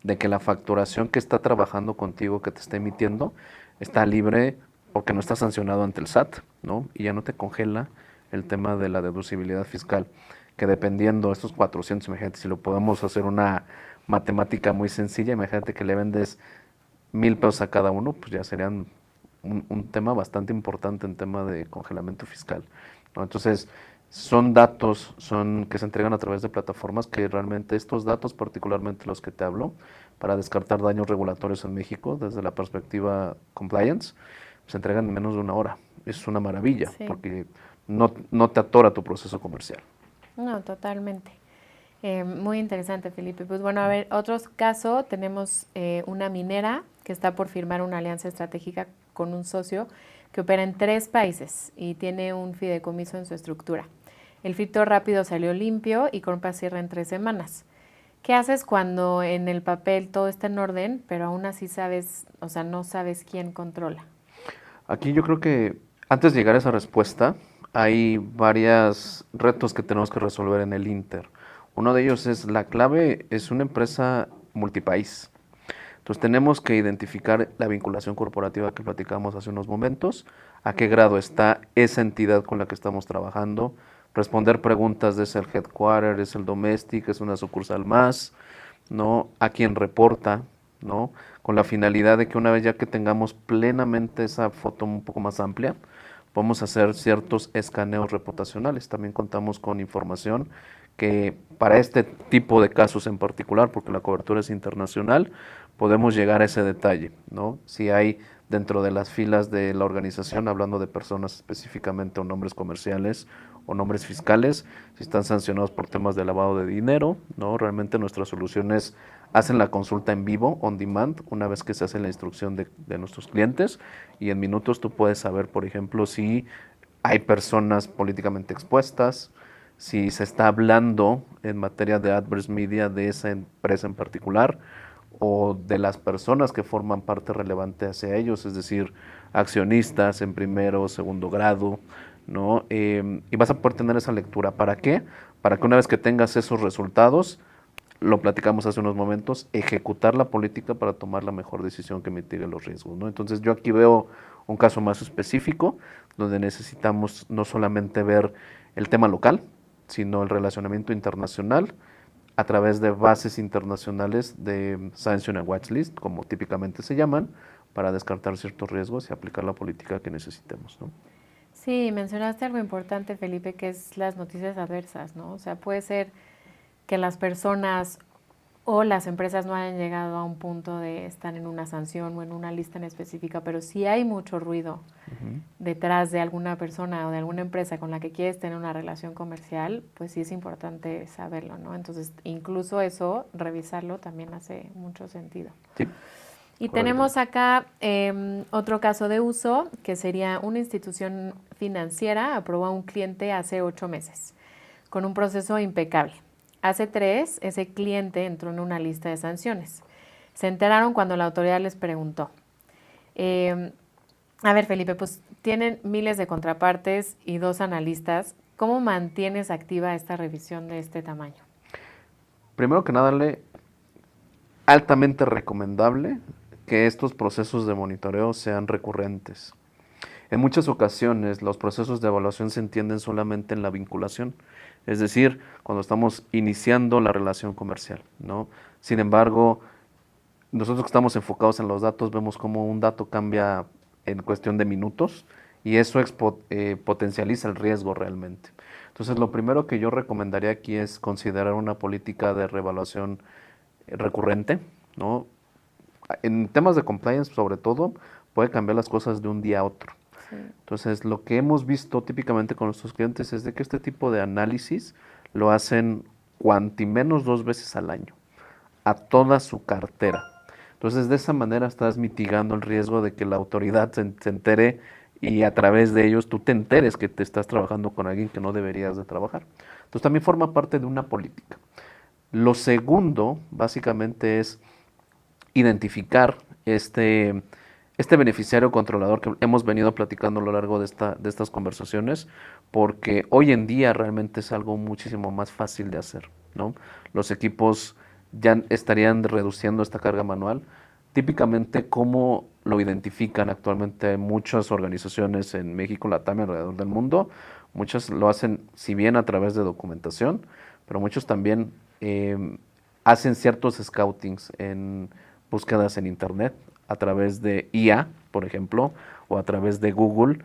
de que la facturación que está trabajando contigo, que te está emitiendo, está libre porque no está sancionado ante el SAT, ¿no? Y ya no te congela el tema de la deducibilidad fiscal, que dependiendo de estos 400, imagínate, si lo podemos hacer una matemática muy sencilla, imagínate que le vendes 1,000 pesos a cada uno, pues ya serían un tema bastante importante en tema de congelamiento fiscal, ¿no? Entonces, son datos que se entregan a través de plataformas que realmente estos datos, particularmente los que te hablo, para descartar daños regulatorios en México desde la perspectiva compliance, se entregan en menos de una hora. Es una maravilla, Sí. porque no te atora tu proceso comercial. No, totalmente. Muy interesante, Felipe. Pues bueno, a ver, otro caso, tenemos una minera que está por firmar una alianza estratégica con un socio que opera en 3 países y tiene un fideicomiso en su estructura. El filtro rápido salió limpio y Compa cierra en 3 semanas. ¿Qué haces cuando en el papel todo está en orden, pero aún así sabes, o sea, no sabes quién controla? Aquí yo creo que antes de llegar a esa respuesta, hay varios retos que tenemos que resolver en el Inter. Uno de ellos es la clave, es una empresa multipaís. Entonces tenemos que identificar la vinculación corporativa que platicamos hace unos momentos, a qué grado está esa entidad con la que estamos trabajando, responder preguntas de es el headquarter, es el domestic, es una sucursal más, ¿no? A quién reporta, ¿no? Con la finalidad de que una vez ya que tengamos plenamente esa foto un poco más amplia, vamos a hacer ciertos escaneos reputacionales. También contamos con información que para este tipo de casos en particular, porque la cobertura es internacional, podemos llegar a ese detalle, ¿no? Si hay dentro de las filas de la organización, hablando de personas específicamente o nombres comerciales o nombres fiscales, si están sancionados por temas de lavado de dinero, ¿no? Realmente nuestras soluciones hacen la consulta en vivo, on demand, una vez que se hace la instrucción de nuestros clientes, y en minutos tú puedes saber, por ejemplo, si hay personas políticamente expuestas, si se está hablando en materia de adverse media de esa empresa en particular, o de las personas que forman parte relevante hacia ellos, es decir, accionistas en primero o segundo grado, ¿no? Y vas a poder tener esa lectura. ¿Para qué? Para que una vez que tengas esos resultados, lo platicamos hace unos momentos, ejecutar la política para tomar la mejor decisión que mitigue los riesgos, ¿no? Entonces yo aquí veo un caso más específico, donde necesitamos no solamente ver el tema local, sino el relacionamiento internacional, a través de bases internacionales de Sanction and Watchlist, como típicamente se llaman, para descartar ciertos riesgos y aplicar la política que necesitemos, ¿no? Sí, mencionaste algo importante, Felipe, que es las noticias adversas, ¿no? O sea, puede ser que las personas o las empresas no hayan llegado a un punto de estar en una sanción o en una lista en específica, pero si hay mucho ruido detrás de alguna persona o de alguna empresa con la que quieres tener una relación comercial, pues sí es importante saberlo, ¿no? Entonces, incluso eso, revisarlo también hace mucho sentido. Sí. Y Correcto. tenemos acá otro caso de uso, que sería una institución financiera aprobó a un cliente hace 8 meses, con un proceso impecable. Hace 3, ese cliente entró en una lista de sanciones. Se enteraron cuando la autoridad les preguntó. A ver, Felipe, pues tienen miles de contrapartes y 2 analistas. ¿Cómo mantienes activa esta revisión de este tamaño? Primero que nada, altamente recomendable que estos procesos de monitoreo sean recurrentes. En muchas ocasiones los procesos de evaluación se entienden solamente en la vinculación, es decir, cuando estamos iniciando la relación comercial, ¿no? Sin embargo, nosotros que estamos enfocados en los datos vemos cómo un dato cambia en cuestión de minutos y eso potencializa el riesgo realmente. Entonces, lo primero que yo recomendaría aquí es considerar una política de reevaluación recurrente, ¿no? En temas de compliance, sobre todo, puede cambiar las cosas de un día a otro. Sí. Entonces, lo que hemos visto típicamente con nuestros clientes es de que este tipo de análisis lo hacen cuanti menos 2 veces al año, a toda su cartera. Entonces, de esa manera estás mitigando el riesgo de que la autoridad se entere y a través de ellos tú te enteres que te estás trabajando con alguien que no deberías de trabajar. Entonces, también forma parte de una política. Lo segundo, básicamente, es identificar este beneficiario controlador que hemos venido platicando a lo largo de estas conversaciones, porque hoy en día realmente es algo muchísimo más fácil de hacer, ¿no? Los equipos ya estarían reduciendo esta carga manual. Típicamente, ¿cómo lo identifican actualmente muchas organizaciones en México, Latam y alrededor del mundo? Muchas lo hacen, si bien a través de documentación, pero muchos también hacen ciertos scoutings en búsquedas en internet, a través de IA, por ejemplo, o a través de Google,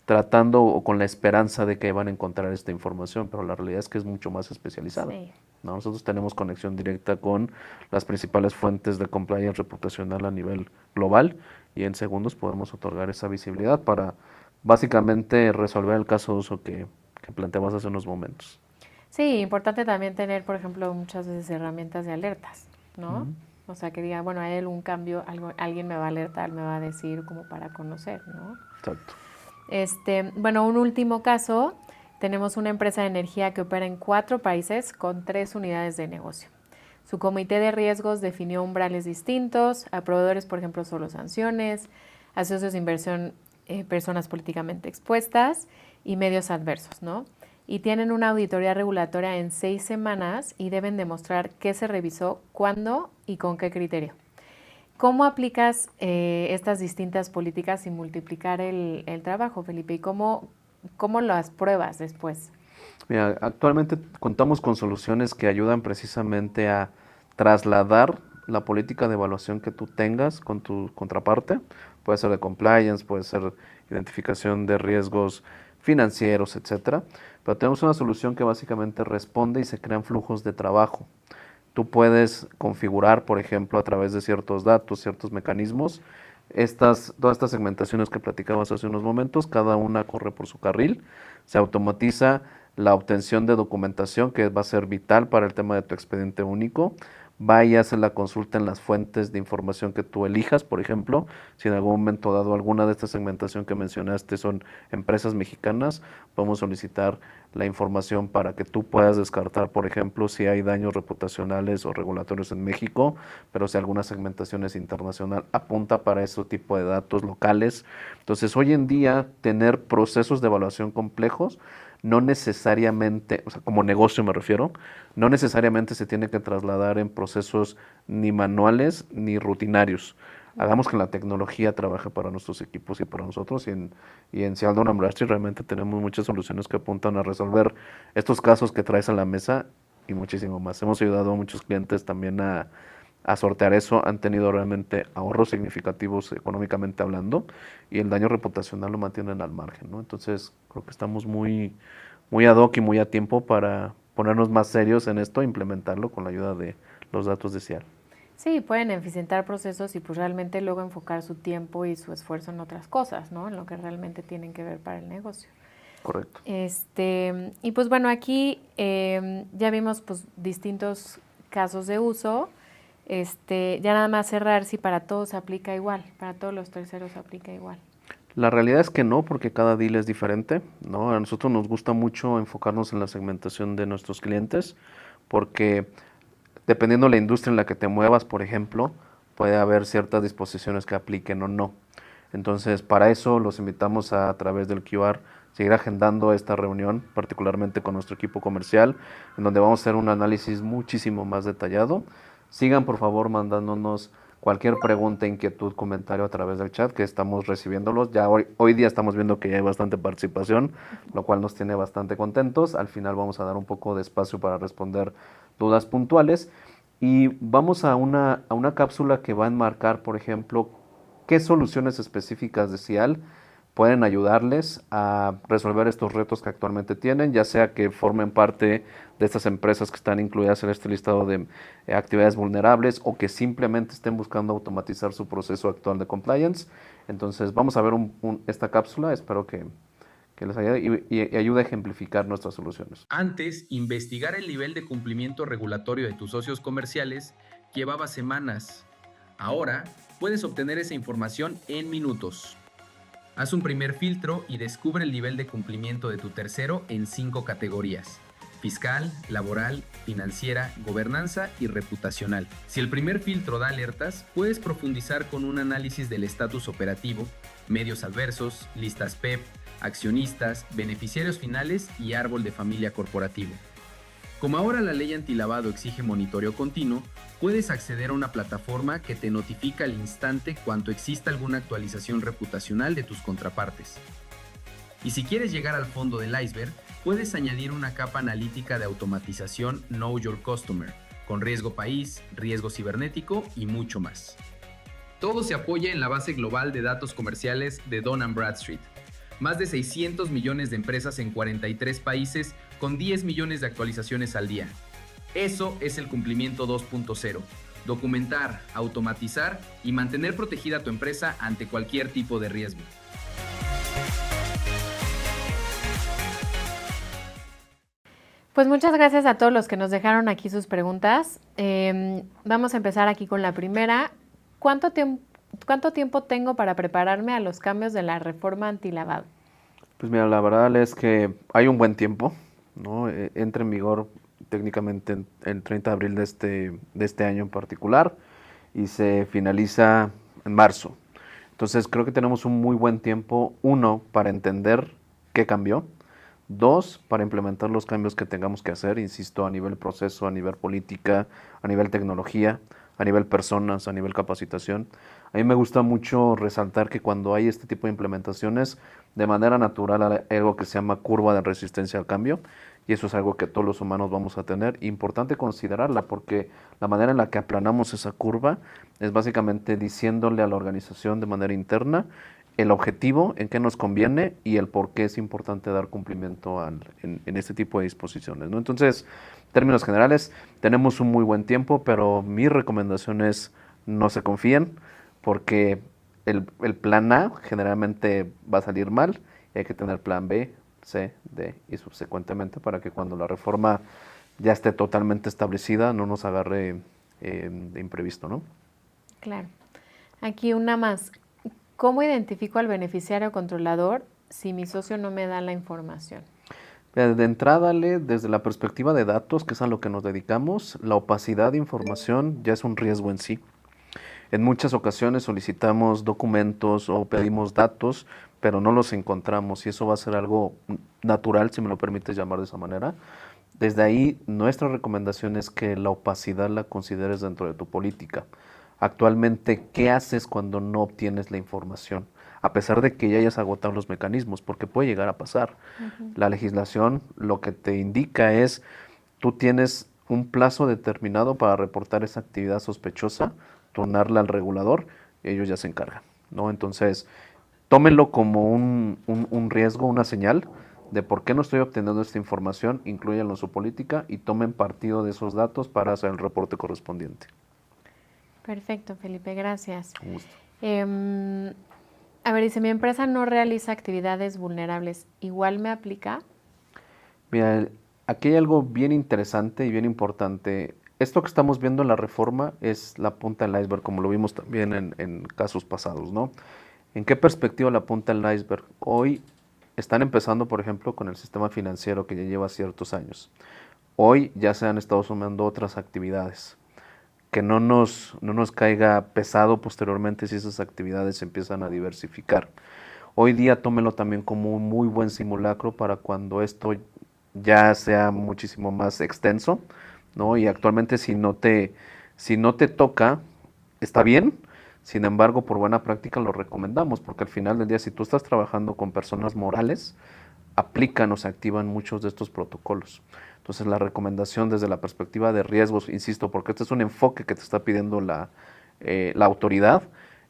tratando o con la esperanza de que van a encontrar esta información, pero la realidad es que es mucho más especializada. Sí. ¿No? Nosotros tenemos conexión directa con las principales fuentes de compliance reputacional a nivel global y en segundos podemos otorgar esa visibilidad para básicamente resolver el caso de uso que planteamos hace unos momentos. Sí, importante también tener, por ejemplo, muchas veces herramientas de alertas, ¿no? O sea, que diga, bueno, hay algún cambio, alguien me va a alertar, me va a decir como para conocer, ¿no? Exacto. Bueno, un último caso, tenemos una empresa de energía que opera en 4 países con 3 unidades de negocio. Su comité de riesgos definió umbrales distintos, a proveedores, por ejemplo, solo sanciones, a socios de inversión, personas políticamente expuestas y medios adversos, ¿no? Y tienen una auditoría regulatoria en 6 semanas y deben demostrar qué se revisó, cuándo y con qué criterio. ¿Cómo aplicas estas distintas políticas sin multiplicar el trabajo, Felipe? ¿Y cómo las pruebas después? Mira, actualmente contamos con soluciones que ayudan precisamente a trasladar la política de evaluación que tú tengas con tu contraparte. Puede ser de compliance, puede ser identificación de riesgos financieros, etcétera. Pero tenemos una solución que básicamente responde y se crean flujos de trabajo. Tú puedes configurar, por ejemplo, a través de ciertos datos, ciertos mecanismos, todas estas segmentaciones que platicabas hace unos momentos, cada una corre por su carril, se automatiza la obtención de documentación, que va a ser vital para el tema de tu expediente único. Vaya a hacer la consulta en las fuentes de información que tú elijas, por ejemplo, si en algún momento dado alguna de esta segmentación que mencionaste son empresas mexicanas, podemos solicitar la información para que tú puedas descartar, por ejemplo, si hay daños reputacionales o regulatorios en México, pero si alguna segmentación es internacional, apunta para ese tipo de datos locales. Entonces, hoy en día, tener procesos de evaluación complejos no necesariamente, o sea, como negocio me refiero, no necesariamente se tiene que trasladar en procesos ni manuales ni rutinarios. Hagamos que la tecnología trabaje para nuestros equipos y para nosotros. Y en Cial Dun & Bradstreet realmente tenemos muchas soluciones que apuntan a resolver estos casos que traes a la mesa y muchísimo más. Hemos ayudado a muchos clientes también a sortear eso. Han tenido realmente ahorros significativos económicamente hablando y el daño reputacional lo mantienen al margen, ¿no? Entonces creo que estamos muy ad hoc y muy a tiempo para ponernos más serios en esto e implementarlo con la ayuda de los datos de Cial. Sí, pueden eficientar procesos y pues realmente luego enfocar su tiempo y su esfuerzo en otras cosas, ¿no? En lo que realmente tienen que ver para el negocio. Correcto. Y pues bueno, aquí ya vimos pues distintos casos de uso. Ya nada más cerrar si para todos se aplica igual, para todos los terceros se aplica igual. La realidad es que no, porque cada deal es diferente, ¿no? A nosotros nos gusta mucho enfocarnos en la segmentación de nuestros clientes, porque dependiendo de la industria en la que te muevas, por ejemplo, puede haber ciertas disposiciones que apliquen o no. Entonces, para eso los invitamos a través del QR seguir agendando esta reunión, particularmente con nuestro equipo comercial, en donde vamos a hacer un análisis muchísimo más detallado. Sigan, por favor, mandándonos cualquier pregunta, inquietud, comentario a través del chat, que estamos recibiéndolos. Ya hoy día estamos viendo que ya hay bastante participación, lo cual nos tiene bastante contentos. Al final vamos a dar un poco de espacio para responder dudas puntuales. Y vamos a una cápsula que va a enmarcar, por ejemplo, qué soluciones específicas de Cial pueden ayudarles a resolver estos retos que actualmente tienen, ya sea que formen parte de estas empresas que están incluidas en este listado de actividades vulnerables o que simplemente estén buscando automatizar su proceso actual de compliance. Entonces vamos a ver esta cápsula, espero que les ayude y ayude a ejemplificar nuestras soluciones. Antes, investigar el nivel de cumplimiento regulatorio de tus socios comerciales llevaba semanas. Ahora, puedes obtener esa información en minutos. Haz un primer filtro y descubre el nivel de cumplimiento de tu tercero en 5 categorías: fiscal, laboral, financiera, gobernanza y reputacional. Si el primer filtro da alertas, puedes profundizar con un análisis del estatus operativo, medios adversos, listas PEP, accionistas, beneficiarios finales y árbol de familia corporativo. Como ahora la ley antilavado exige monitoreo continuo, puedes acceder a una plataforma que te notifica al instante cuando exista alguna actualización reputacional de tus contrapartes. Y si quieres llegar al fondo del iceberg, puedes añadir una capa analítica de automatización Know Your Customer, con riesgo país, riesgo cibernético y mucho más. Todo se apoya en la base global de datos comerciales de Dun & Bradstreet. Más de 600 millones de empresas en 43 países con 10 millones de actualizaciones al día. Eso es el cumplimiento 2.0. Documentar, automatizar y mantener protegida tu empresa ante cualquier tipo de riesgo. Pues muchas gracias a todos los que nos dejaron aquí sus preguntas. Vamos a empezar aquí con la primera. ¿Cuánto tiempo tengo para prepararme a los cambios de la reforma antilavado? Pues mira, la verdad es que hay un buen tiempo, ¿no? Entra en vigor técnicamente el 30 de abril de este año en particular y se finaliza en marzo. Entonces creo que tenemos un muy buen tiempo, uno, para entender qué cambió, dos, para implementar los cambios que tengamos que hacer, insisto, a nivel proceso, a nivel política, a nivel tecnología, a nivel personas, a nivel capacitación. A mí me gusta mucho resaltar que cuando hay este tipo de implementaciones, de manera natural hay algo que se llama curva de resistencia al cambio, y eso es algo que todos los humanos vamos a tener. Importante considerarla porque la manera en la que aplanamos esa curva es básicamente diciéndole a la organización de manera interna el objetivo, en qué nos conviene y el por qué es importante dar cumplimiento en este tipo de disposiciones, ¿no? Entonces, en términos generales, tenemos un muy buen tiempo, pero mi recomendación es no se confíen, porque el plan A generalmente va a salir mal y hay que tener plan B C, D y subsecuentemente para que cuando la reforma ya esté totalmente establecida no nos agarre de imprevisto, ¿no? Claro. Aquí una más. ¿Cómo identifico al beneficiario controlador si mi socio no me da la información? De entrada, desde la perspectiva de datos, que es a lo que nos dedicamos, la opacidad de información ya es un riesgo en sí. En muchas ocasiones solicitamos documentos o pedimos datos, pero no los encontramos y eso va a ser algo natural, si me lo permites llamar de esa manera. Desde ahí, nuestra recomendación es que la opacidad la consideres dentro de tu política. Actualmente, ¿qué haces cuando no obtienes la información? A pesar de que ya hayas agotado los mecanismos, porque puede llegar a pasar. La legislación lo que te indica es, tú tienes un plazo determinado para reportar esa actividad sospechosa, turnarla al regulador, y ellos ya se encargan, ¿no? Entonces, tómenlo como un riesgo, una señal de por qué no estoy obteniendo esta información, incluyanlo en su política y tomen partido de esos datos para hacer el reporte correspondiente. Perfecto, Felipe, gracias. Un gusto. A ver, dice, mi empresa no realiza actividades vulnerables, ¿igual me aplica? Mira, aquí hay algo bien interesante y bien importante. Esto que estamos viendo en la reforma es la punta del iceberg, como lo vimos también en casos pasados, ¿no? ¿En qué perspectiva la punta del iceberg? Hoy están empezando, por ejemplo, con el sistema financiero que ya lleva ciertos años. Hoy ya se han estado sumando otras actividades. Que no nos caiga pesado posteriormente si esas actividades se empiezan a diversificar. Hoy día tómelo también como un muy buen simulacro para cuando esto ya sea muchísimo más extenso, ¿no? Y actualmente si no te toca, está bien. Sin embargo, por buena práctica lo recomendamos, porque al final del día, si tú estás trabajando con personas morales, aplican o se activan muchos de estos protocolos. Entonces, la recomendación desde la perspectiva de riesgos, insisto, porque este es un enfoque que te está pidiendo la autoridad,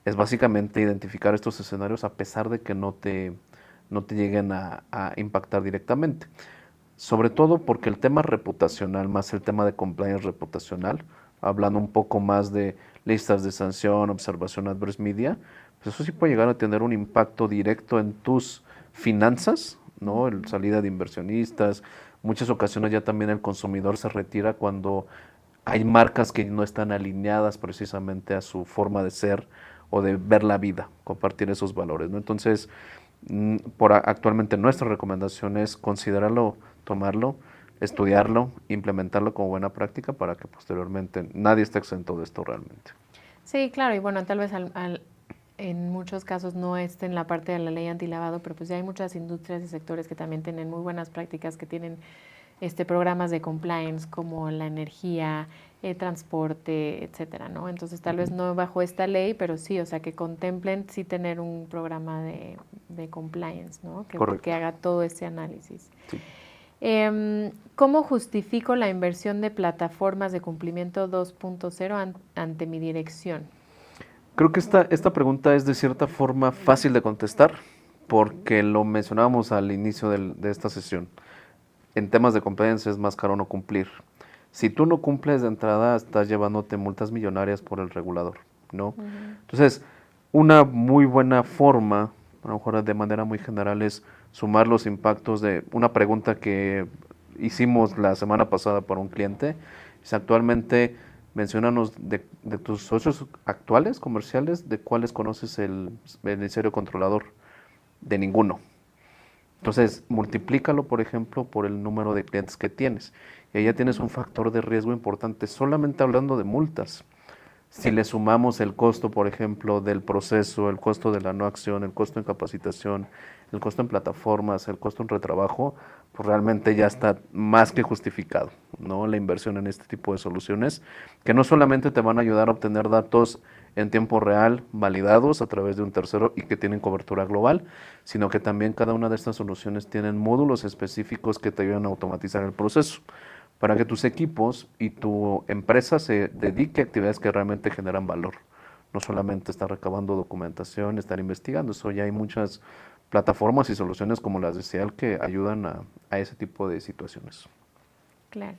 es básicamente identificar estos escenarios a pesar de que no te lleguen a impactar directamente. Sobre todo porque el tema reputacional, más el tema de compliance reputacional, hablando un poco más de listas de sanción, observación adverse media, pues eso sí puede llegar a tener un impacto directo en tus finanzas, ¿no? El salida de inversionistas. Muchas ocasiones ya también el consumidor se retira cuando hay marcas que no están alineadas precisamente a su forma de ser o de ver la vida, compartir esos valores, ¿no? Entonces, actualmente nuestra recomendación es considerarlo, tomarlo, estudiarlo, implementarlo como buena práctica para que posteriormente nadie esté exento de esto realmente. Sí, claro, y bueno, tal vez en muchos casos no esté en la parte de la ley antilavado, pero pues ya hay muchas industrias y sectores que también tienen muy buenas prácticas, que tienen programas de compliance como la energía, transporte, etcétera, ¿no? Entonces tal vez no bajo esta ley, pero sí, o sea, que contemplen sí tener un programa de compliance, ¿no? Que haga todo ese análisis. Sí. ¿Cómo justifico la inversión de plataformas de cumplimiento 2.0 ante mi dirección? Creo que esta pregunta es de cierta forma fácil de contestar porque lo mencionábamos al inicio de esta sesión. En temas de compliance es más caro no cumplir. Si tú no cumples de entrada, estás llevándote multas millonarias por el regulador, ¿no? Entonces, una muy buena forma, a lo mejor de manera muy general, es sumar los impactos de una pregunta que hicimos la semana pasada para un cliente. Es actualmente, menciónanos de tus socios actuales comerciales, de cuáles conoces el beneficiario controlador. De ninguno. Entonces, multiplícalo, por ejemplo, por el número de clientes que tienes. Y ahí ya tienes un factor de riesgo importante, solamente hablando de multas. Si le sumamos el costo, por ejemplo, del proceso, el costo de la no acción, el costo en capacitación, el costo en plataformas, el costo en retrabajo, pues realmente ya está más que justificado, ¿no? La inversión en este tipo de soluciones, que no solamente te van a ayudar a obtener datos en tiempo real, validados a través de un tercero y que tienen cobertura global, sino que también cada una de estas soluciones tienen módulos específicos que te ayudan a automatizar el proceso, para que tus equipos y tu empresa se dedique a actividades que realmente generan valor. No solamente estar recabando documentación, estar investigando, eso ya hay muchas plataformas y soluciones como las de SEAL que ayudan a ese tipo de situaciones. Claro.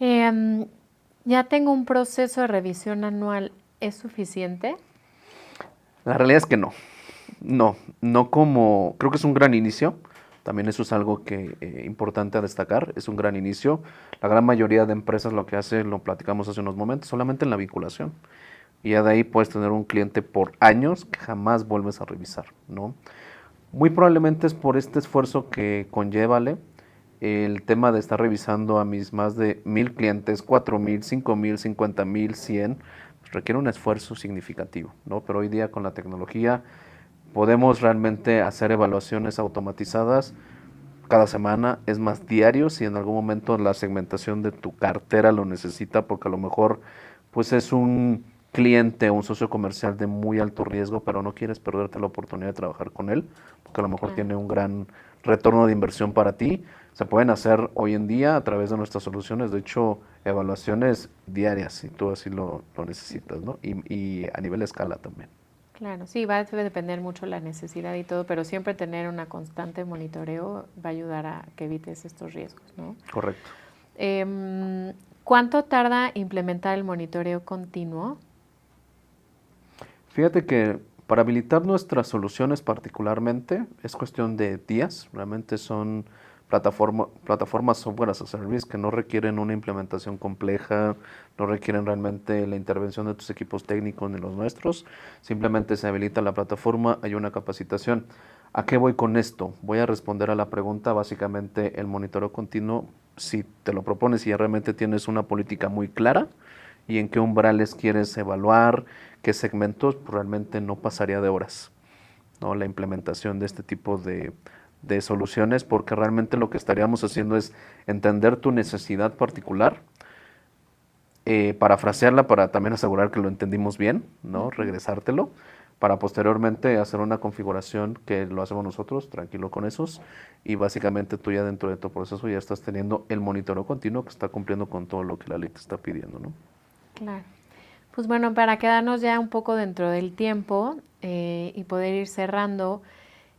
Ya tengo un proceso de revisión anual, ¿es suficiente? La realidad es que no. No como, creo que es un gran inicio, También eso es algo que importante a destacar, es un gran inicio. La gran mayoría de empresas lo que hace, lo platicamos hace unos momentos, solamente en la vinculación. Y ya de ahí puedes tener un cliente por años que jamás vuelves a revisar, ¿no? Muy probablemente es por este esfuerzo que conlleva el tema de estar revisando a mis más de 1000 clientes, 4000, 5000, 50000, 100, pues requiere un esfuerzo significativo, ¿no? Pero hoy día con la tecnología podemos realmente hacer evaluaciones automatizadas cada semana, es más diario, si en algún momento la segmentación de tu cartera lo necesita, porque a lo mejor pues es un cliente o un socio comercial de muy alto riesgo, pero no quieres perderte la oportunidad de trabajar con él, porque a lo mejor tiene un gran retorno de inversión para ti. Se pueden hacer hoy en día a través de nuestras soluciones, de hecho, evaluaciones diarias, si tú así lo necesitas, ¿no? Y a nivel escala también. Claro, sí, va a depender mucho la necesidad y todo, pero siempre tener una constante monitoreo va a ayudar a que evites estos riesgos, ¿no? Correcto. ¿Cuánto tarda implementar el monitoreo continuo? Fíjate que para habilitar nuestras soluciones particularmente es cuestión de días, realmente son plataformas software as a service que no requieren una implementación compleja, no requieren realmente la intervención de tus equipos técnicos ni los nuestros, simplemente se habilita la plataforma, hay una capacitación. ¿A qué voy con esto? Voy a responder a la pregunta, básicamente el monitoreo continuo, si te lo propones y ya realmente tienes una política muy clara y en qué umbrales quieres evaluar, qué segmentos, pues realmente no pasaría de horas, ¿no? La implementación de este tipo de soluciones, porque realmente lo que estaríamos haciendo es entender tu necesidad particular, parafrasearla para también asegurar que lo entendimos bien, ¿no? Regresártelo, para posteriormente hacer una configuración que lo hacemos nosotros, tranquilo con esos, y básicamente tú ya dentro de tu proceso ya estás teniendo el monitoreo continuo que está cumpliendo con todo lo que la ley te está pidiendo, ¿no? Claro. Pues bueno, para quedarnos ya un poco dentro del tiempo y poder ir cerrando,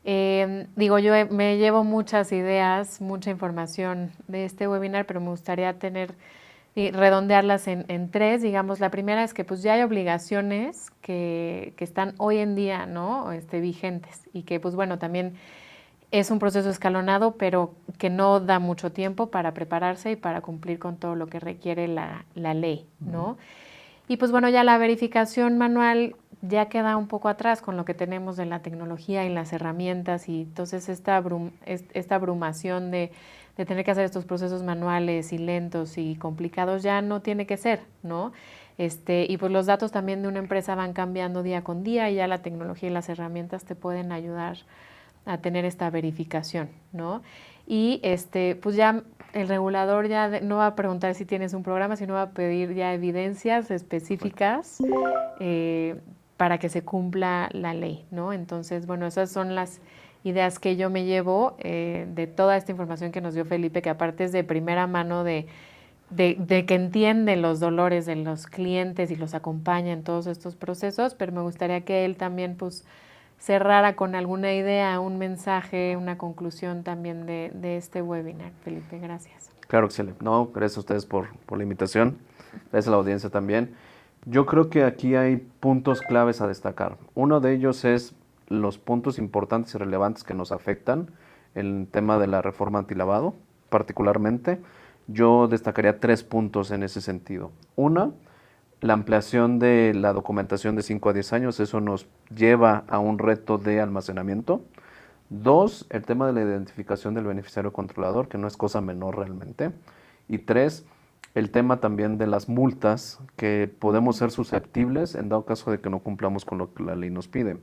digo, yo me llevo muchas ideas, mucha información de este webinar, pero me gustaría tener y redondearlas en tres. Digamos, la primera es que pues ya hay obligaciones que están hoy en día, ¿no? Vigentes y que pues bueno, también es un proceso escalonado, pero que no da mucho tiempo para prepararse y para cumplir con todo lo que requiere la ley, ¿no? Y pues bueno, ya la verificación manual ya queda un poco atrás con lo que tenemos de la tecnología y las herramientas, y entonces esta abrumación de tener que hacer estos procesos manuales y lentos y complicados ya no tiene que ser, ¿no? Y pues los datos también de una empresa van cambiando día con día y ya la tecnología y las herramientas te pueden ayudar a tener esta verificación, ¿no? Y pues ya el regulador ya no va a preguntar si tienes un programa, sino va a pedir ya evidencias específicas para que se cumpla la ley, ¿no? Entonces, bueno, esas son las ideas que yo me llevo de toda esta información que nos dio Felipe, que aparte es de primera mano de que entiende los dolores de los clientes y los acompaña en todos estos procesos, pero me gustaría que él también pues cerrara con alguna idea, un mensaje, una conclusión también de este webinar. Felipe, gracias. Claro, excelente. No, gracias a ustedes por la invitación, gracias a la audiencia también. Yo creo que aquí hay puntos claves a destacar. Uno de ellos es los puntos importantes y relevantes que nos afectan, el tema de la reforma antilavado, particularmente. Yo destacaría 3 puntos en ese sentido. Una, la ampliación de la documentación de 5 a 10 años, eso nos lleva a un reto de almacenamiento. 2, el tema de la identificación del beneficiario controlador, que no es cosa menor realmente. Y 3, el tema también de las multas, que podemos ser susceptibles en dado caso de que no cumplamos con lo que la ley nos pide.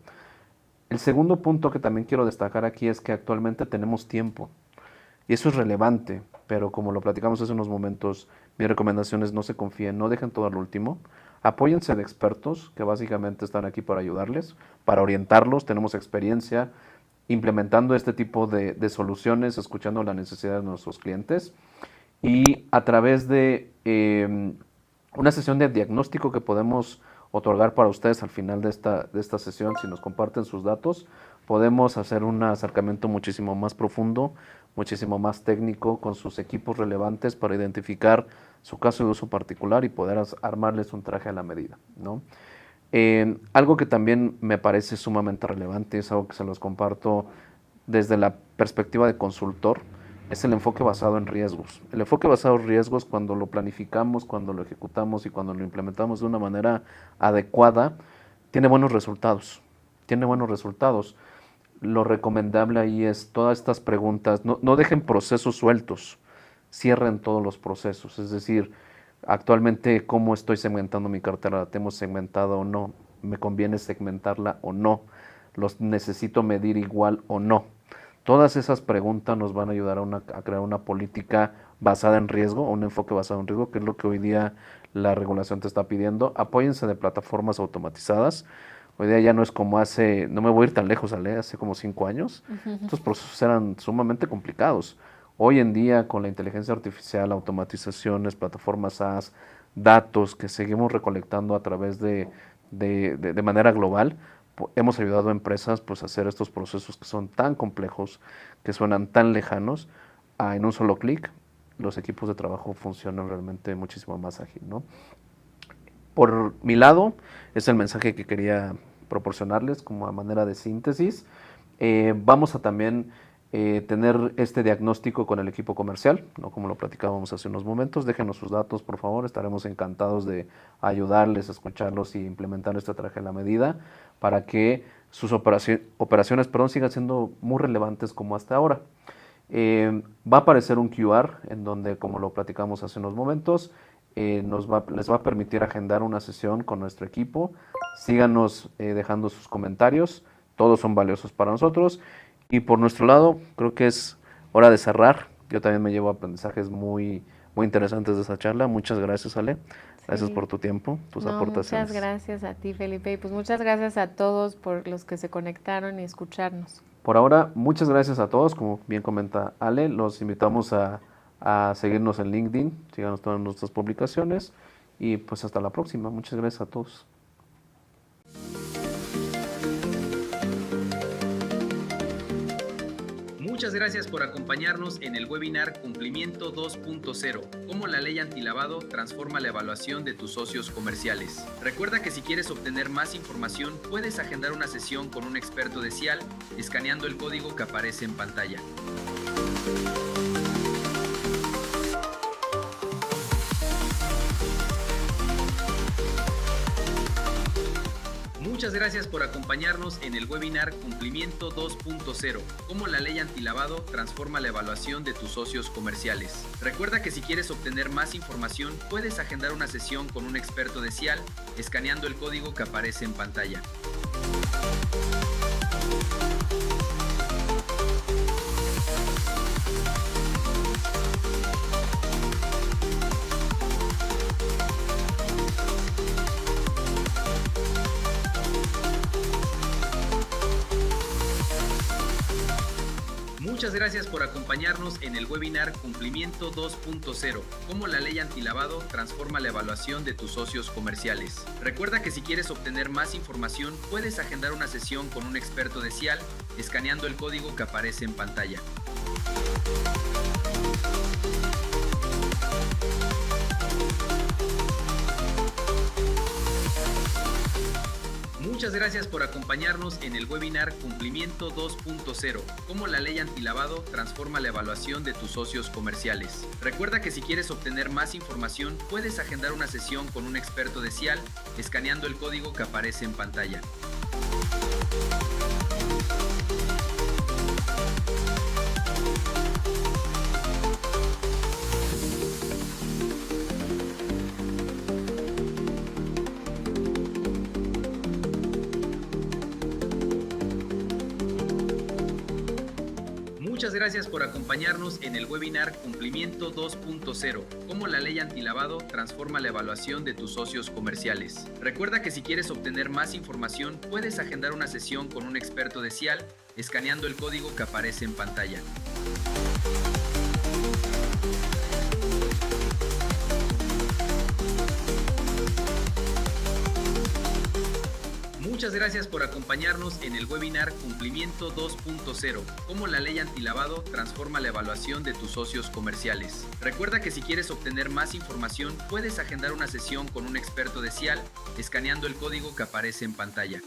El segundo punto que también quiero destacar aquí es que actualmente tenemos tiempo. Y eso es relevante, pero como lo platicamos hace unos momentos, mi recomendación es no se confíen, no dejen todo al último. Apóyense de expertos que básicamente están aquí para ayudarles, para orientarlos. Tenemos experiencia implementando este tipo de soluciones, escuchando la necesidad de nuestros clientes. Y a través de una sesión de diagnóstico que podemos otorgar para ustedes al final de esta sesión, si nos comparten sus datos, podemos hacer un acercamiento muchísimo más profundo, muchísimo más técnico con sus equipos relevantes para identificar su caso de uso particular y poder armarles un traje a la medida, ¿no? Algo que también me parece sumamente relevante, es algo que se los comparto desde la perspectiva de consultor, es el enfoque basado en riesgos. El enfoque basado en riesgos, cuando lo planificamos, cuando lo ejecutamos y cuando lo implementamos de una manera adecuada, tiene buenos resultados. Tiene buenos resultados. Lo recomendable ahí es todas estas preguntas, no dejen procesos sueltos, cierren todos los procesos. Es decir, actualmente, ¿cómo estoy segmentando mi cartera? ¿La tengo segmentada o no? ¿Me conviene segmentarla o no? ¿Los necesito medir igual o no? Todas esas preguntas nos van a ayudar a crear una política basada en riesgo, un enfoque basado en riesgo, que es lo que hoy día la regulación te está pidiendo. Apóyense de plataformas automatizadas. Hoy día ya no es como no me voy a ir tan lejos, Ale, hace como 5 años. Estos procesos eran sumamente complicados. Hoy en día, con la inteligencia artificial, automatizaciones, plataformas SaaS, datos que seguimos recolectando a través de manera global, hemos ayudado a empresas pues, a hacer estos procesos que son tan complejos, que suenan tan lejanos, en un solo clic los equipos de trabajo funcionan realmente muchísimo más ágil, ¿no? Por mi lado, es el mensaje que quería proporcionarles como a manera de síntesis. Vamos a también tener este diagnóstico con el equipo comercial, ¿no? Como lo platicábamos hace unos momentos. Déjenos sus datos, por favor. Estaremos encantados de ayudarles, a escucharlos y implementar esta estrategia a la medida para que sus operaciones sigan siendo muy relevantes como hasta ahora. Va a aparecer un QR en donde, como lo platicamos hace unos momentos, les va a permitir agendar una sesión con nuestro equipo. Síganos dejando sus comentarios, todos son valiosos para nosotros. Y por nuestro lado, creo que es hora de cerrar. Yo también me llevo aprendizajes muy, muy interesantes de esa charla. Muchas gracias, Ale. Gracias por tu tiempo, tus aportaciones. Muchas gracias a ti, Felipe. Y pues muchas gracias a todos por los que se conectaron y escucharnos. Por ahora, muchas gracias a todos. Como bien comenta Ale, los invitamos a seguirnos en LinkedIn, síganos todas nuestras publicaciones y pues hasta la próxima. Muchas gracias a todos. Muchas gracias por acompañarnos en el webinar Cumplimiento 2.0, cómo la ley antilavado transforma la evaluación de tus socios comerciales. Recuerda que si quieres obtener más información, puedes agendar una sesión con un experto de CIAL escaneando el código que aparece en pantalla. Muchas gracias por acompañarnos en el webinar Cumplimiento 2.0, cómo la ley antilavado transforma la evaluación de tus socios comerciales. Recuerda que si quieres obtener más información, puedes agendar una sesión con un experto de CIAL escaneando el código que aparece en pantalla. Muchas gracias por acompañarnos en el webinar Cumplimiento 2.0, cómo la ley antilavado transforma la evaluación de tus socios comerciales. Recuerda que si quieres obtener más información, puedes agendar una sesión con un experto de CIAL escaneando el código que aparece en pantalla. Muchas gracias por acompañarnos en el webinar Cumplimiento 2.0, cómo la ley antilavado transforma la evaluación de tus socios comerciales. Recuerda que si quieres obtener más información, puedes agendar una sesión con un experto de CIAL escaneando el código que aparece en pantalla. Muchas gracias por acompañarnos en el webinar Cumplimiento 2.0, cómo la ley antilavado transforma la evaluación de tus socios comerciales. Recuerda que si quieres obtener más información, puedes agendar una sesión con un experto de CIAL escaneando el código que aparece en pantalla. Muchas gracias por acompañarnos en el webinar Cumplimiento 2.0, cómo la ley antilavado transforma la evaluación de tus socios comerciales. Recuerda que si quieres obtener más información, puedes agendar una sesión con un experto de CIAL escaneando el código que aparece en pantalla.